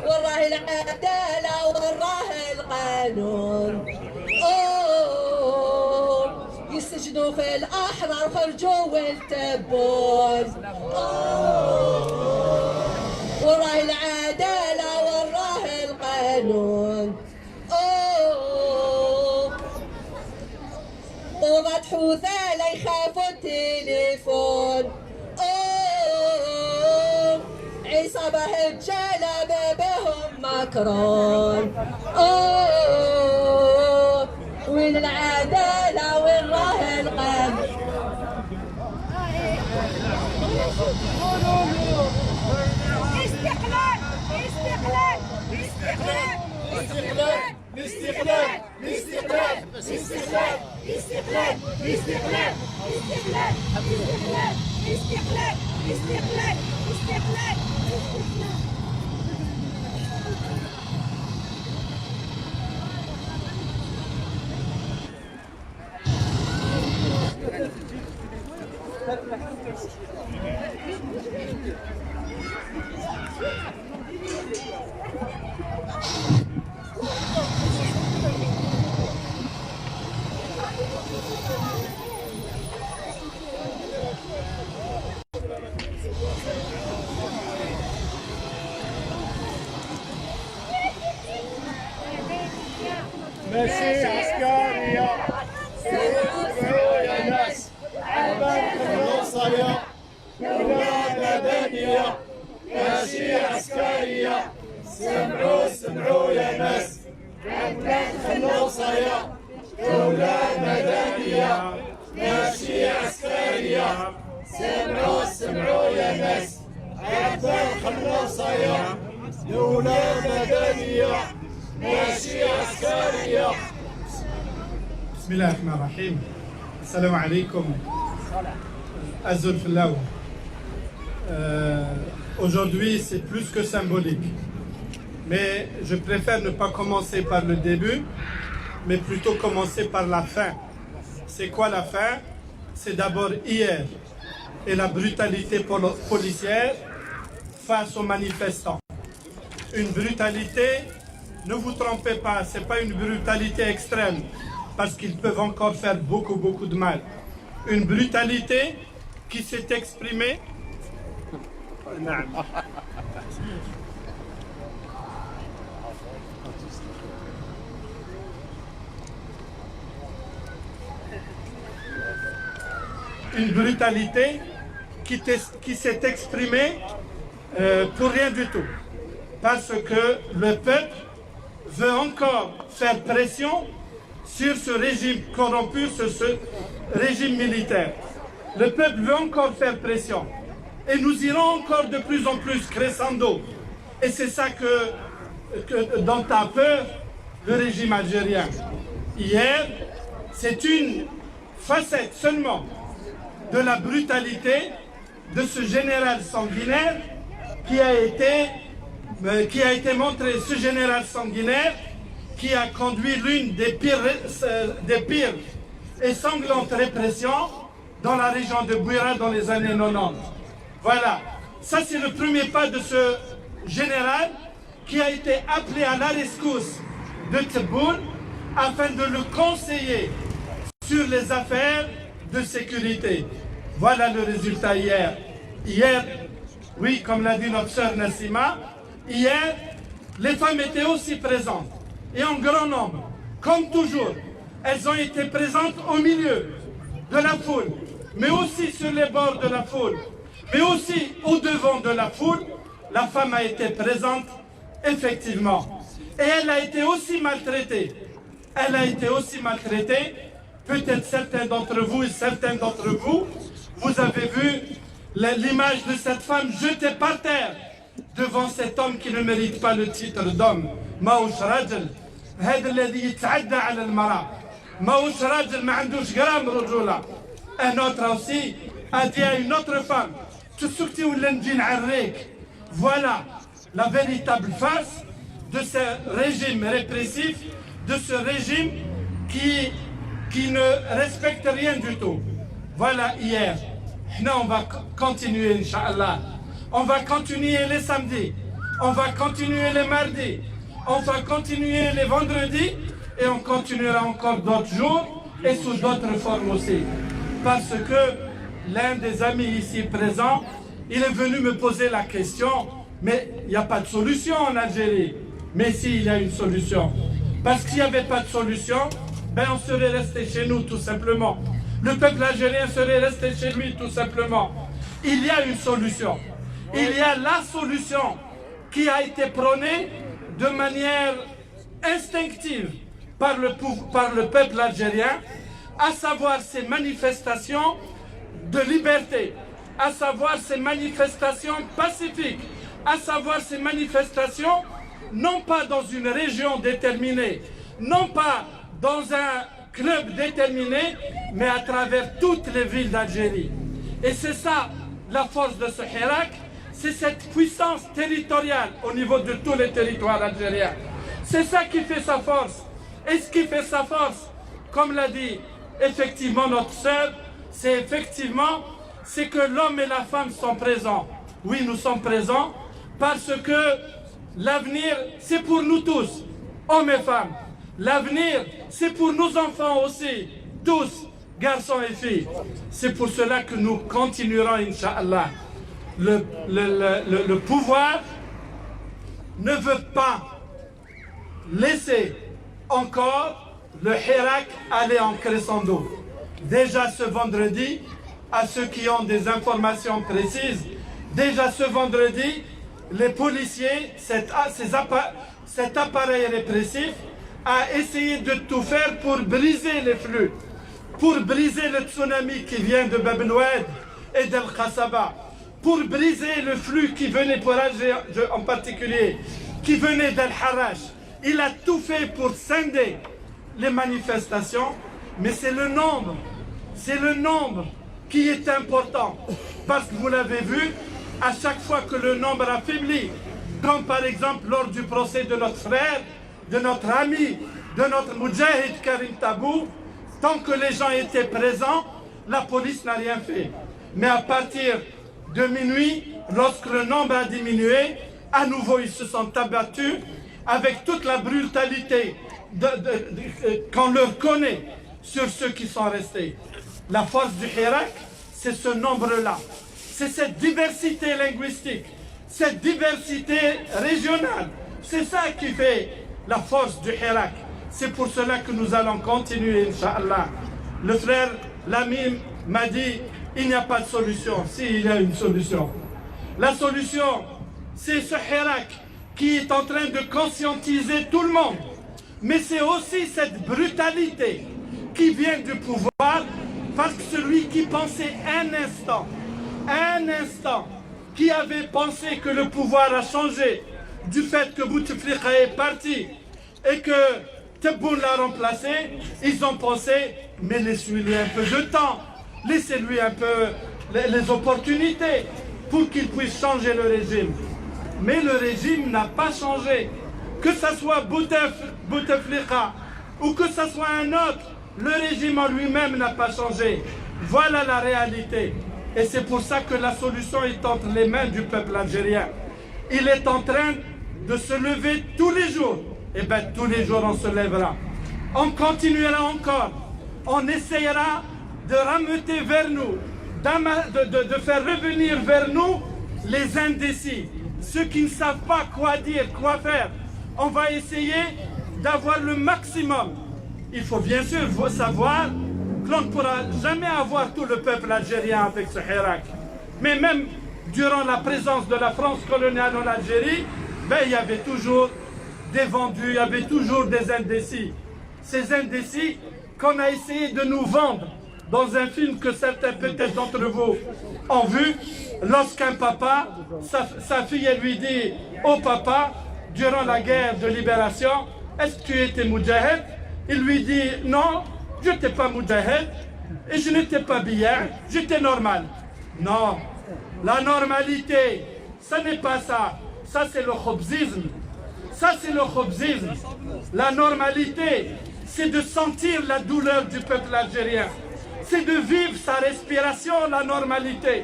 وراه العدالة وراه القانون يسجنوا في الأحرار خرجوا والتبون وراه العدالة وراه القانون قضاة حوثة لا يخافوا التليفون عصابة هجالة بابهم مكرون وين العدالة وين راه القانون استقلال استقلال استقلال استقلال استقلال استقلال استقلال استقلال استقلال استقلال استقلال استقلال ماشي عسكرية سمعوا يا ناس عبان خلوصية دولة مدنية ماشي عسكرية سمعوا يا ناس عبان خلوصية دولة مدنية ماشي عسكرية سمعوا يا ناس عبان خلصايا دولة مدنية ماشي عسكرية. بسم الله الرحمن الرحيم. السلام عليكم. Azul Flaou. Aujourd'hui, c'est plus que symbolique. Mais je préfère ne pas commencer par le début, mais plutôt commencer par la fin. C'est quoi la fin? C'est d'abord hier et la brutalité policière face aux manifestants. Une brutalité, ne vous trompez pas, ce n'est pas une brutalité extrême, parce qu'ils peuvent encore faire beaucoup de mal. Une brutalité qui s'est exprimée. Une brutalité qui s'est exprimée pour rien du tout. Parce que le peuple veut encore faire pression sur ce régime corrompu, sur ce régime militaire. Le peuple veut encore faire pression. Et nous irons encore de plus en plus crescendo. Et c'est ça dont a peur le régime algérien. Hier, c'est une facette seulement de la brutalité de ce général sanguinaire qui a été montré, ce général sanguinaire qui a conduit l'une des pires et sanglantes répressions dans la région de Bouira dans les années 90. Voilà, ça c'est le premier pas de ce général qui a été appelé à la rescousse de Tebboune afin de le conseiller sur les affaires de sécurité. Voilà le résultat hier. Hier, oui, comme l'a dit notre sœur Nassima, hier, les femmes étaient aussi présentes, et en grand nombre. Comme toujours, elles ont été présentes au milieu de la foule, mais aussi sur les bords de la foule, mais aussi au devant de la foule. La femme a été présente, effectivement. Et elle a été aussi maltraitée. Elle a été aussi maltraitée. Peut-être certains d'entre vous et certains d'entre vous, vous avez vu l'image de cette femme jetée par terre devant cet homme qui ne mérite pas le titre d'homme. ماهوش راجل هذا الذي يتعدى على المرأة ماهوش راجل ما عندوش غرام رجولة. Un autre aussi a dit à une autre femme تسكتي ولا نجي نعريك. Voilà la véritable face de ce régime répressif, de ce régime qui ne respecte rien du tout. Voilà hier. Là, on va continuer, Inch'Allah. On va continuer les samedis. On va continuer les mardis. On va continuer les vendredis. Et on continuera encore d'autres jours et sous d'autres formes aussi. Parce que l'un des amis ici présents, il est venu me poser la question, mais il n'y a pas de solution en Algérie. Mais si, il y a une solution. Parce qu'il n'y avait pas de solution, ben on serait resté chez nous tout simplement. Le peuple algérien serait resté chez lui tout simplement. Il y a une solution. Il y a la solution qui a été prônée de manière instinctive par le peuple algérien, à savoir ces manifestations de liberté, à savoir ces manifestations pacifiques, à savoir ces manifestations non pas dans une région déterminée, non pas dans un club déterminé, mais à travers toutes les villes d'Algérie. Et c'est ça la force de ce Hirak, c'est cette puissance territoriale au niveau de tous les territoires algériens. C'est ça qui fait sa force. Et ce qui fait sa force, comme l'a dit effectivement notre sœur, c'est que l'homme et la femme sont présents. Oui, nous sommes présents parce que l'avenir, c'est pour nous tous, hommes et femmes. L'avenir, c'est pour nos enfants aussi, tous, garçons et filles. C'est pour cela que nous continuerons, Inch'Allah. Le pouvoir ne veut pas laisser encore le Hirak aller en crescendo. Déjà ce vendredi, à ceux qui ont des informations précises, déjà ce vendredi, les policiers, cet appareil répressif, a essayé de tout faire pour briser les flux, pour briser le tsunami qui vient de Bab el Oued, et d'El Khasaba, pour briser le flux qui venait pour Alger en particulier, qui venait d'El Harrach. Il a tout fait pour scinder les manifestations, mais c'est le nombre qui est important. Parce que vous l'avez vu, à chaque fois que le nombre affaiblit, comme par exemple lors du procès de notre frère, de notre ami, de notre Moudjahid Karim Tabou, tant que les gens étaient présents, la police n'a rien fait. Mais à partir de minuit, lorsque le nombre a diminué, à nouveau ils se sont abattus avec toute la brutalité qu'on leur connaît sur ceux qui sont restés. La force du Hirak, c'est ce nombre-là. C'est cette diversité linguistique, cette diversité régionale. C'est ça qui fait la force du Hirak. C'est pour cela que nous allons continuer, Inch'Allah. Le frère Lamine m'a dit, il n'y a pas de solution. Si, il y a une solution. La solution, c'est ce Hirak qui est en train de conscientiser tout le monde. Mais c'est aussi cette brutalité qui vient du pouvoir, parce que celui qui pensait un instant, qui avait pensé que le pouvoir a changé du fait que Bouteflika est parti et que Tebboune l'a remplacé, ils ont pensé, mais laissez-lui un peu de temps, laissez-lui un peu les opportunités pour qu'il puisse changer le régime. Mais le régime n'a pas changé. Que ce soit Bouteflika ou que ce soit un autre, le régime en lui-même n'a pas changé. Voilà la réalité. Et c'est pour ça que la solution est entre les mains du peuple algérien. Il est en train de se lever tous les jours. Et bien tous les jours on se lèvera. On continuera encore. On essayera de rameuter vers nous, de faire revenir vers nous les indécis, ceux qui ne savent pas quoi dire, quoi faire. On va essayer d'avoir le maximum. Il faut bien sûr savoir que l'on ne pourra jamais avoir tout le peuple algérien avec ce Hirak. Mais même durant la présence de la France coloniale en Algérie, ben, il y avait toujours des vendus, il y avait toujours des indécis. Ces indécis qu'on a essayé de nous vendre dans un film que certains peut-être d'entre vous ont vu, lorsqu'un papa, sa fille elle lui dit au papa, durant la guerre de libération, est-ce que tu étais Moudjahid? Il lui dit non, je n'étais pas Moudjahid et je n'étais pas billet, j'étais normal. Non, la normalité, ça n'est pas ça. Ça c'est le khobzisme. Ça c'est le khobzisme. La normalité, c'est de sentir la douleur du peuple algérien. C'est de vivre sa respiration, la normalité.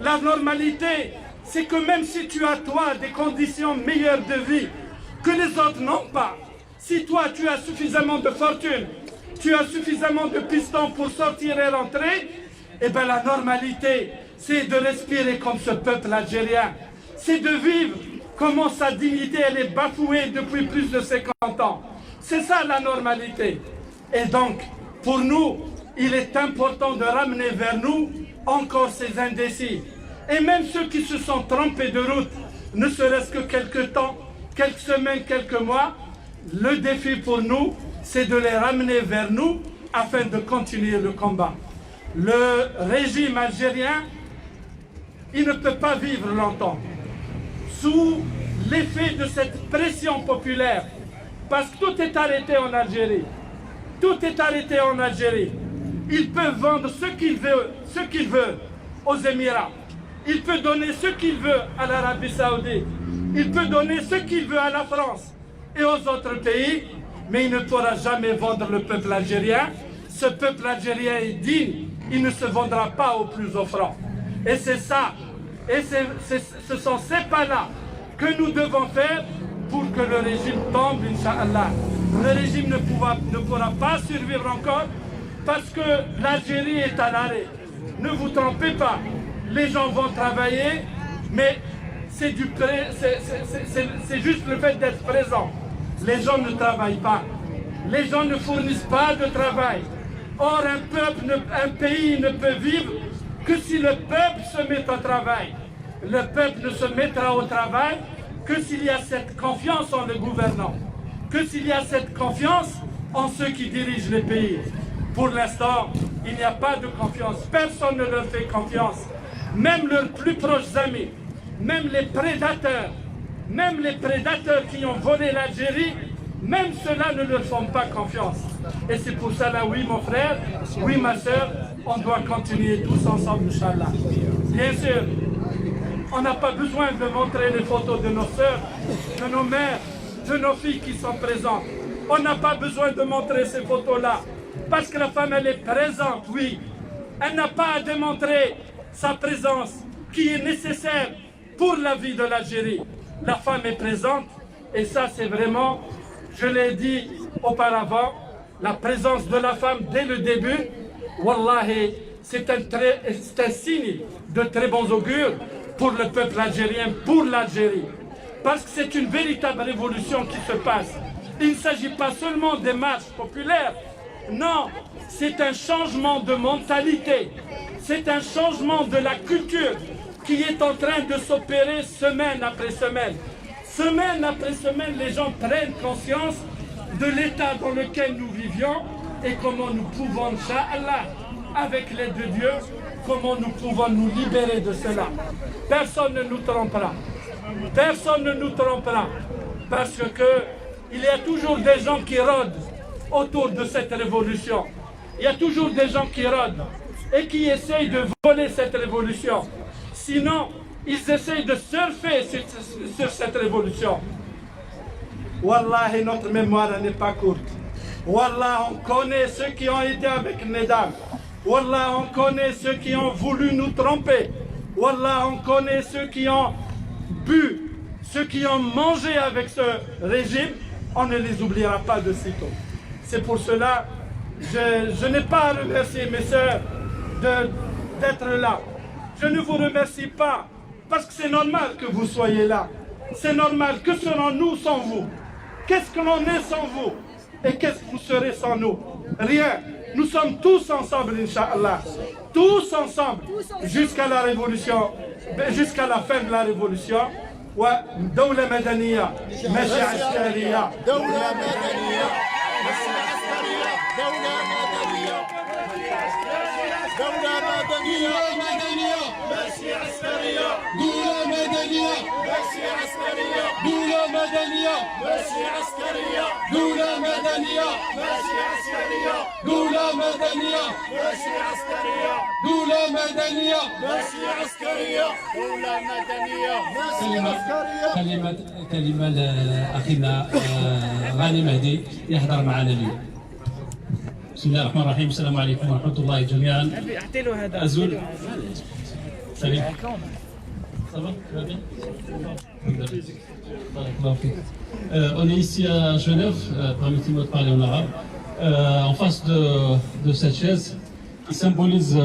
La normalité, c'est que même si tu as toi des conditions meilleures de vie que les autres n'ont pas, si toi tu as suffisamment de fortune, tu as suffisamment de pistons pour sortir et rentrer, eh bien la normalité, c'est de respirer comme ce peuple algérien. C'est de vivre comment sa dignité elle est bafouée depuis plus de 50 ans. C'est ça la normalité. Et donc, pour nous, il est important de ramener vers nous encore ces indécis. Et même ceux qui se sont trompés de route, ne serait-ce que quelques temps, quelques semaines, quelques mois, le défi pour nous, c'est de les ramener vers nous afin de continuer le combat. Le régime algérien, il ne peut pas vivre longtemps sous l'effet de cette pression populaire, parce que tout est arrêté en Algérie. Tout est arrêté en Algérie. Il peut vendre ce qu'il veut aux Émirats. Il peut donner ce qu'il veut à l'Arabie Saoudite. Il peut donner ce qu'il veut à la France et aux autres pays, mais il ne pourra jamais vendre le peuple algérien. Ce peuple algérien est digne, il ne se vendra pas au plus offrant. Et c'est ça, et ce sont ces pas-là que nous devons faire pour que le régime tombe, Inch'Allah. Le régime ne pourra pas survivre encore parce que l'Algérie est à l'arrêt. Ne vous trompez pas, les gens vont travailler, mais c'est juste le fait d'être présent. Les gens ne travaillent pas, les gens ne fournissent pas de travail. Or, un pays ne peut vivre que si le peuple se met au travail. Le peuple ne se mettra au travail que s'il y a cette confiance en le gouvernant, que s'il y a cette confiance en ceux qui dirigent les pays. Pour l'instant, il n'y a pas de confiance. Personne ne leur fait confiance. même leurs plus proches amis, même les prédateurs qui ont volé l'Algérie, même ceux-là ne leur font pas confiance. Et c'est pour cela, oui mon frère, oui ma soeur, on doit continuer tous ensemble, Inch'Allah. Bien sûr, on n'a pas besoin de montrer les photos de nos sœurs, de nos mères, de nos filles qui sont présentes. On n'a pas besoin de montrer ces photos-là, parce que la femme, elle est présente, oui. Elle n'a pas à démontrer sa présence qui est nécessaire pour la vie de l'Algérie. La femme est présente, et ça c'est vraiment, je l'ai dit auparavant, la présence de la femme dès le début, wallahi, c'est un signe de très bons augures pour le peuple algérien, pour l'Algérie. Parce que c'est une véritable révolution qui se passe. Il ne s'agit pas seulement des marches populaires, non, c'est un changement de mentalité, c'est un changement de la culture qui est en train de s'opérer semaine après semaine. Semaine après semaine, les gens prennent conscience de l'état dans lequel nous vivions et comment nous pouvons, Inch'Allah, avec l'aide de Dieu, comment nous pouvons nous libérer de cela. Personne ne nous trompera. Personne ne nous trompera. Parce que il y a toujours des gens qui rôdent autour de cette révolution. Il y a toujours des gens qui rôdent et qui essayent de voler cette révolution. Sinon, ils essayent de surfer sur cette révolution. Wallahi, notre mémoire n'est pas courte. Wallah, on connaît ceux qui ont été avec Nedam. Wallah, on connaît ceux qui ont voulu nous tromper. Wallah, on connaît ceux qui ont bu, ceux qui ont mangé avec ce régime. On ne les oubliera pas de sitôt. C'est pour cela que je n'ai pas à remercier mes sœurs d'être là. Je ne vous remercie pas parce que c'est normal que vous soyez là. C'est normal. Que serons-nous sans vous? Qu'est-ce que l'on est sans vous? Et qu'est-ce que vous serez sans nous? Rien. Nous sommes tous ensemble, Inch'Allah. Tous ensemble. Jusqu'à la révolution, jusqu'à la fin de la révolution. ودولة مدنية ماشي عسكرية. دولة مدنية ماشي عسكرية. دولة مدنية. دولة مدنية ماشي عسكرية. دولة مدنية ماشي عسكرية. دولة مدنية ماشي عسكرية. دولة مدنية ماشي عسكرية. دولة مدنية ماشي عسكرية. دولة مدنية ماشي عسكرية. دولة مدنية ماشي عسكرية. كلمة لأخينا غاني مهدي يحضر معنا اليوم. بسم الله الرحمن الرحيم. السلام عليكم ورحمة الله جميعا. أزول سليم. On est ici à Genève, permettez-moi de parler en arabe, en face de cette chaise qui symbolise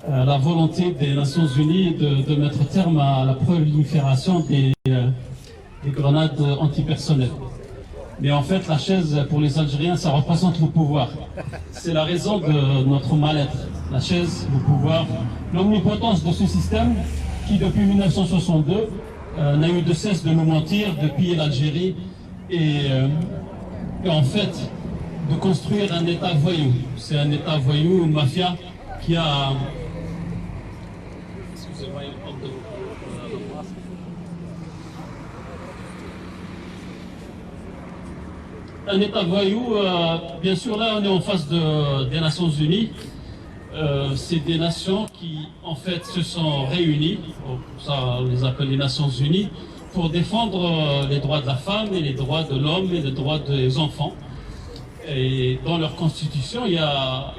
la volonté des Nations Unies de mettre terme à la prolifération des grenades antipersonnelles. Mais en fait, la chaise, pour les Algériens, ça représente le pouvoir. C'est la raison de notre mal-être. La chaise, le pouvoir, l'omnipotence de ce système qui, depuis 1962, n'a eu de cesse de nous mentir, de piller l'Algérie et en fait, de construire un État voyou. C'est un État voyou, une mafia qui a... Excusez-moi, un État voyou, bien sûr, là on est en face des Nations Unies. C'est des nations qui, en fait, se sont réunies, ça on les appelle les Nations Unies, pour défendre les droits de la femme et les droits de l'homme et les droits des enfants. Et dans leur constitution, il y a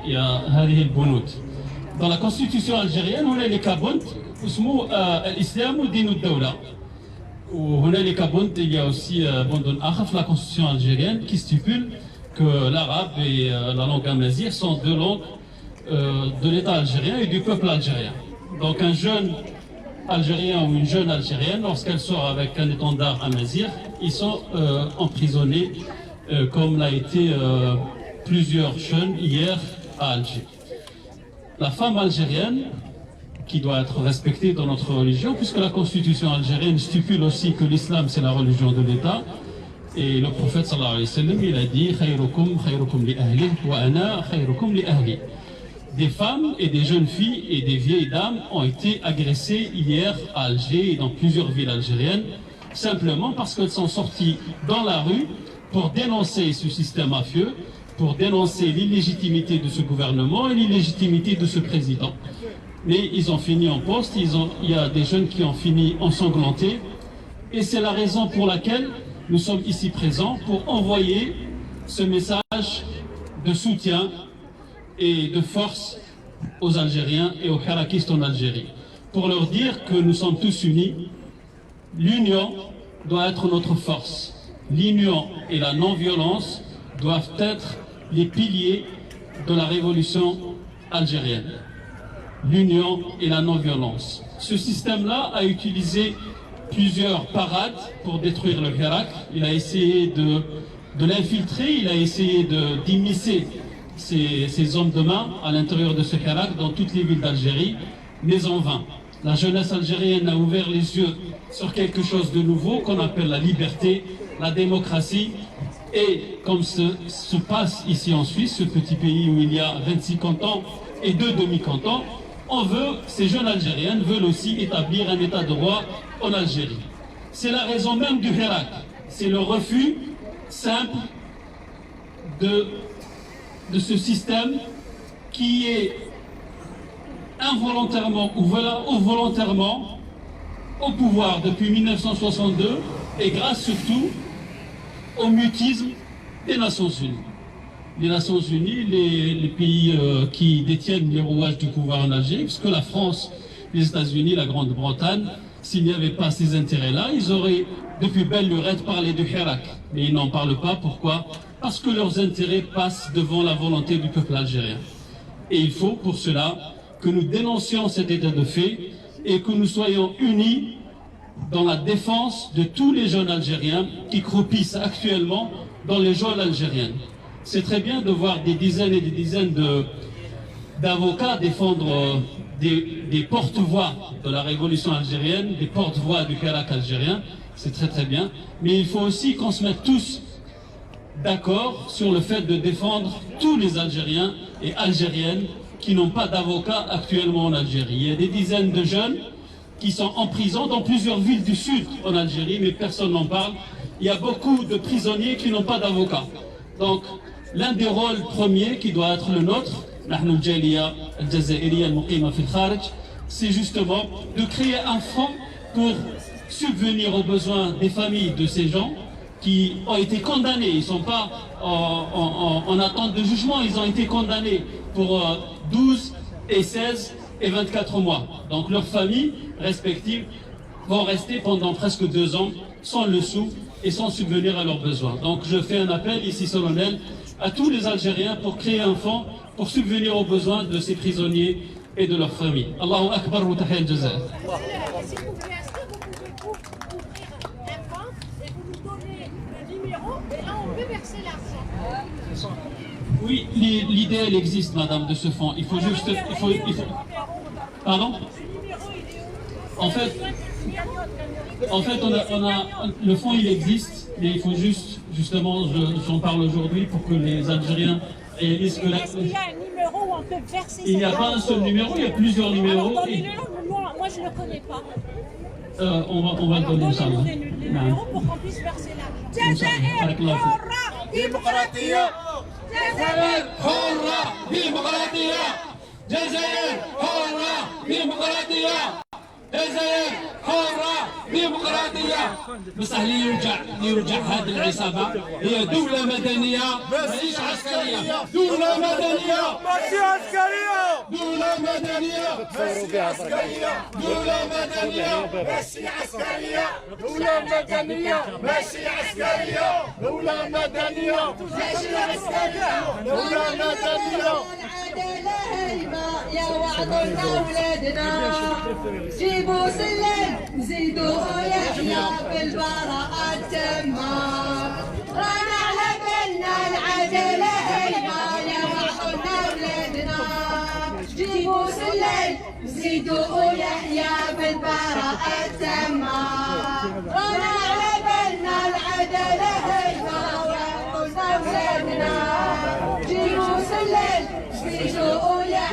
Hadi el-Bounout. Dans la constitution algérienne, on a les Kabound, l'islam ou Dinu Dawla. Il y a aussi la constitution algérienne qui stipule que l'arabe et la langue amazigh sont deux langues de l'État algérien et du peuple algérien. Donc un jeune Algérien ou une jeune Algérienne, lorsqu'elle sort avec un étendard amazigh, ils sont emprisonnés comme l'a été plusieurs jeunes hier à Alger. La femme algérienne, qui doit être respectée dans notre religion, puisque la constitution algérienne stipule aussi que l'islam c'est la religion de l'État. Et le prophète sallallahu alayhi wa sallam, il a dit « Khayrukum khayrukum li ahli wa ana khayrukum li ahli ». des femmes et des jeunes filles et des vieilles dames ont été agressées hier à Alger et dans plusieurs villes algériennes, simplement parce qu'elles sont sorties dans la rue pour dénoncer ce système mafieux, pour dénoncer l'illégitimité de ce gouvernement et l'illégitimité de ce président. Mais ils ont fini en poste, il y a des jeunes qui ont fini ensanglantés, et c'est la raison pour laquelle nous sommes ici présents, pour envoyer ce message de soutien et de force aux Algériens et aux hirakistes en Algérie, pour leur dire que nous sommes tous unis. L'union doit être notre force. L'union et la non-violence doivent être les piliers de la révolution algérienne. L'union et la non-violence. Ce système-là a utilisé plusieurs parades pour détruire le Hirak. Il a essayé de l'infiltrer, il a essayé d'immiscer ces hommes de main à l'intérieur de ce Hirak dans toutes les villes d'Algérie, mais en vain. La jeunesse algérienne a ouvert les yeux sur quelque chose de nouveau qu'on appelle la liberté, la démocratie, et comme se passe ici en Suisse, ce petit pays où il y a 26 cantons et 2 demi-cantons, ces jeunes Algériennes veulent aussi établir un état de droit en Algérie. C'est la raison même du Hirak, c'est le refus simple de ce système qui est involontairement ou volontairement au pouvoir depuis 1962 et grâce surtout au mutisme des Nations Unies. Les Nations Unies, les pays qui détiennent les rouages du pouvoir en Algérie, puisque la France, les États-Unis, la Grande-Bretagne, s'il n'y avait pas ces intérêts-là, ils auraient depuis belle lurette parlé du Hirak. Mais ils n'en parlent pas. Pourquoi? Parce que leurs intérêts passent devant la volonté du peuple algérien. Et il faut pour cela que nous dénoncions cet état de fait et que nous soyons unis dans la défense de tous les jeunes Algériens qui croupissent actuellement dans les geôles algériennes. C'est très bien de voir des dizaines et des dizaines d'avocats défendre des porte-voix de la révolution algérienne, des porte-voix du Hirak algérien, c'est très très bien, mais il faut aussi qu'on se mette tous d'accord sur le fait de défendre tous les Algériens et Algériennes qui n'ont pas d'avocats actuellement en Algérie. Il y a des dizaines de jeunes qui sont en prison dans plusieurs villes du sud en Algérie, mais personne n'en parle. Il y a beaucoup de prisonniers qui n'ont pas d'avocats. Donc, l'un des rôles premiers qui doit être le nôtre, c'est justement de créer un fonds pour subvenir aux besoins des familles de ces gens qui ont été condamnés. Ils ne sont pas en attente de jugement, ils ont été condamnés pour 12 et 16 et 24 mois. Donc leurs familles respectives vont rester pendant presque 2 ans sans le sou et sans subvenir à leurs besoins. Donc je fais un appel ici solennel à tous les Algériens pour créer un fonds pour subvenir aux besoins de ces prisonniers et de leurs familles. Allahu Akbar wa tahiyya al-Jazair. Oui, l'idée elle existe, madame, de ce fonds. Il faut juste... Pardon? En fait, le fonds il existe, mais il faut juste, justement, j'en parle aujourd'hui pour que les Algériens réalisent que... Est-ce qu'il y a un numéro où on peut verser? Il n'y a pas un seul numéro, il y a plusieurs numéros. Moi je ne le connais pas. On va le donner, Inch'Allah. Les numéros pour qu'on puisse verser l'argent. ديمقراطية جزائر حرة ديمقراطية جزائر حرة ديمقراطية جزائر حرة ديمقراطية بصح يرجع هذه العصابة هي دولة مدنية ماشي عسكرية دولة مدنية ماشي عسكرية دولة مدنية ماشي عسكرية دولة مدنية ماشي عسكرية دولة مدنية ماشي عسكرية دولة مدنية ماشي عسكرية دولة مدنية يا وعدنا ولادنا جيبوا سلم زيدوا يحيى بالبراءة التامة رانا على بالنا العدالة هيما يا وعدنا ولادنا جيبوا سلم زيدوا يحيى بالبراءة التامة رانا على بالنا العدالة هيما يا وعدنا ولادنا جيبوا سلم زيدوا يحيى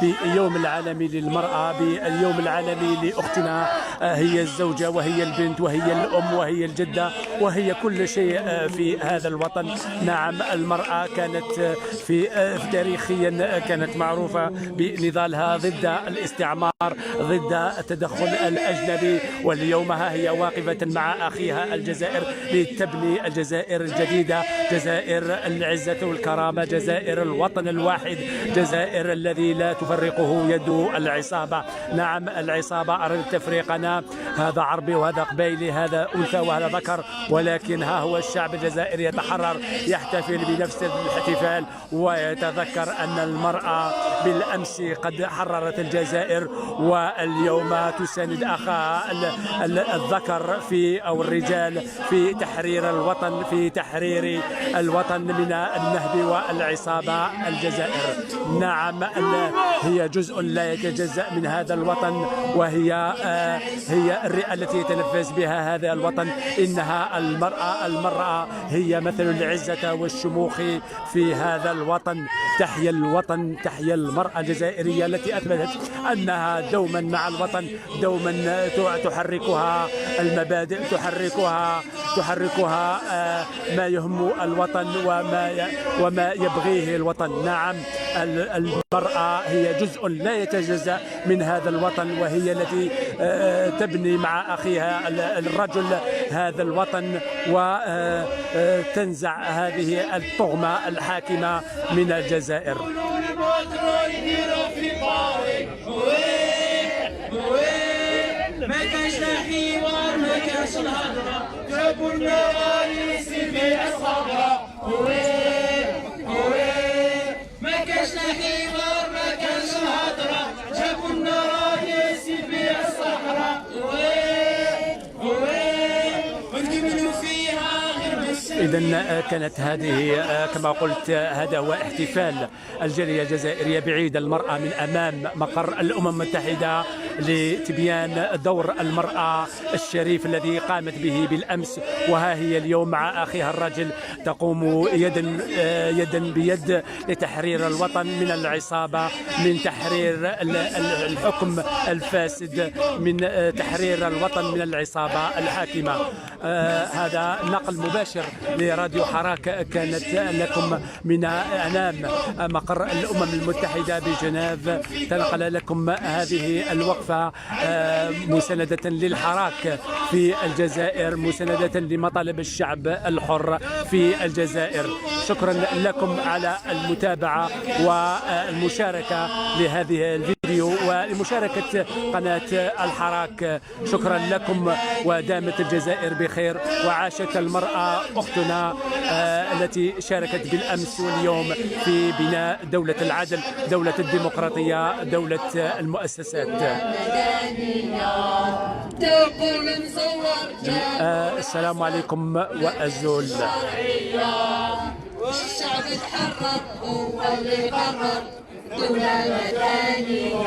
باليوم العالمي للمرأة، باليوم العالمي لأختنا، هي الزوجة وهي البنت وهي الأم وهي الجدة وهي كل شيء في هذا الوطن. نعم، المرأة كانت تاريخيا كانت معروفة بنضالها ضد الاستعمار، ضد التدخل الأجنبي، واليوم هي واقفة مع أخيها الجزائر لتبني الجزائر الجديدة، جزائر العزة والكرامة، جزائر الوطن الواحد، جزائر الذي لا تفرقه يد العصابة. نعم، العصابة أرادت تفريقنا، هذا عربي وهذا قبيلي، هذا أنثى وهذا ذكر، ولكن ها هو الشعب الجزائري يتحرر، يحتفل بنفس الاحتفال ويتذكر أن المرأة بالأمس قد حررت الجزائر، واليوم تساند أخاها الذكر أو الرجال في تحرير الوطن، في تحرير الوطن من النهب والعصابة الجزائر. نعم، هي جزء لا يتجزأ من هذا الوطن، وهي الرئة التي يتنفس بها هذا الوطن. إنها المرأة هي مثل العزة والشموخ في هذا الوطن. تحيا الوطن، تحيا المرأة الجزائرية التي أثبتت أنها دوما مع الوطن، دوما تحركها المبادئ، تحركها ما يهم الوطن وما يبغيه الوطن. نعم، المرأة هي جزء لا يتجزأ من هذا الوطن، وهي التي تبني مع أخيها الرجل هذا الوطن وتنزع هذه الطغمة الحاكمة من الجزائر. ما كانش حوار، ما كانش الهضرة، جابوا لنا رئيسي في الصحراء. ما كانش حوار، ما كانش الهضرة، جابوا لنا رئيسي في الصحراء. ونكملوا فيها غير بس. إذا كانت هذه كما قلت، هذا هو احتفال الجالية الجزائرية بعيد المرأة من أمام مقر الأمم المتحدة لتبيان دور المرأة الشريف الذي قامت به بالأمس، وها هي اليوم مع أخيها الرجل تقوم يدا بيد لتحرير الوطن من العصابة، من تحرير الحكم الفاسد، من تحرير الوطن من العصابة الحاكمة. هذا نقل مباشر لراديو حراك كانت لكم من أمام مقر الأمم المتحدة بجنيف. تنقل لكم هذه الوقفة مساندة للحراك في الجزائر، مساندة لمطالب الشعب الحر في الجزائر. شكرا لكم على المتابعة والمشاركة لهذه الفيديو ولمشاركة قناة الحراك. شكرا لكم، ودامت الجزائر بخير، وعاشت المرأة أختنا التي شاركت بالأمس واليوم في بناء دولة العدل، دولة الديمقراطية، دولة المؤسسات. السلام عليكم وأزول. والشعب اتحرر، هو اللي قرر دولة مدنية.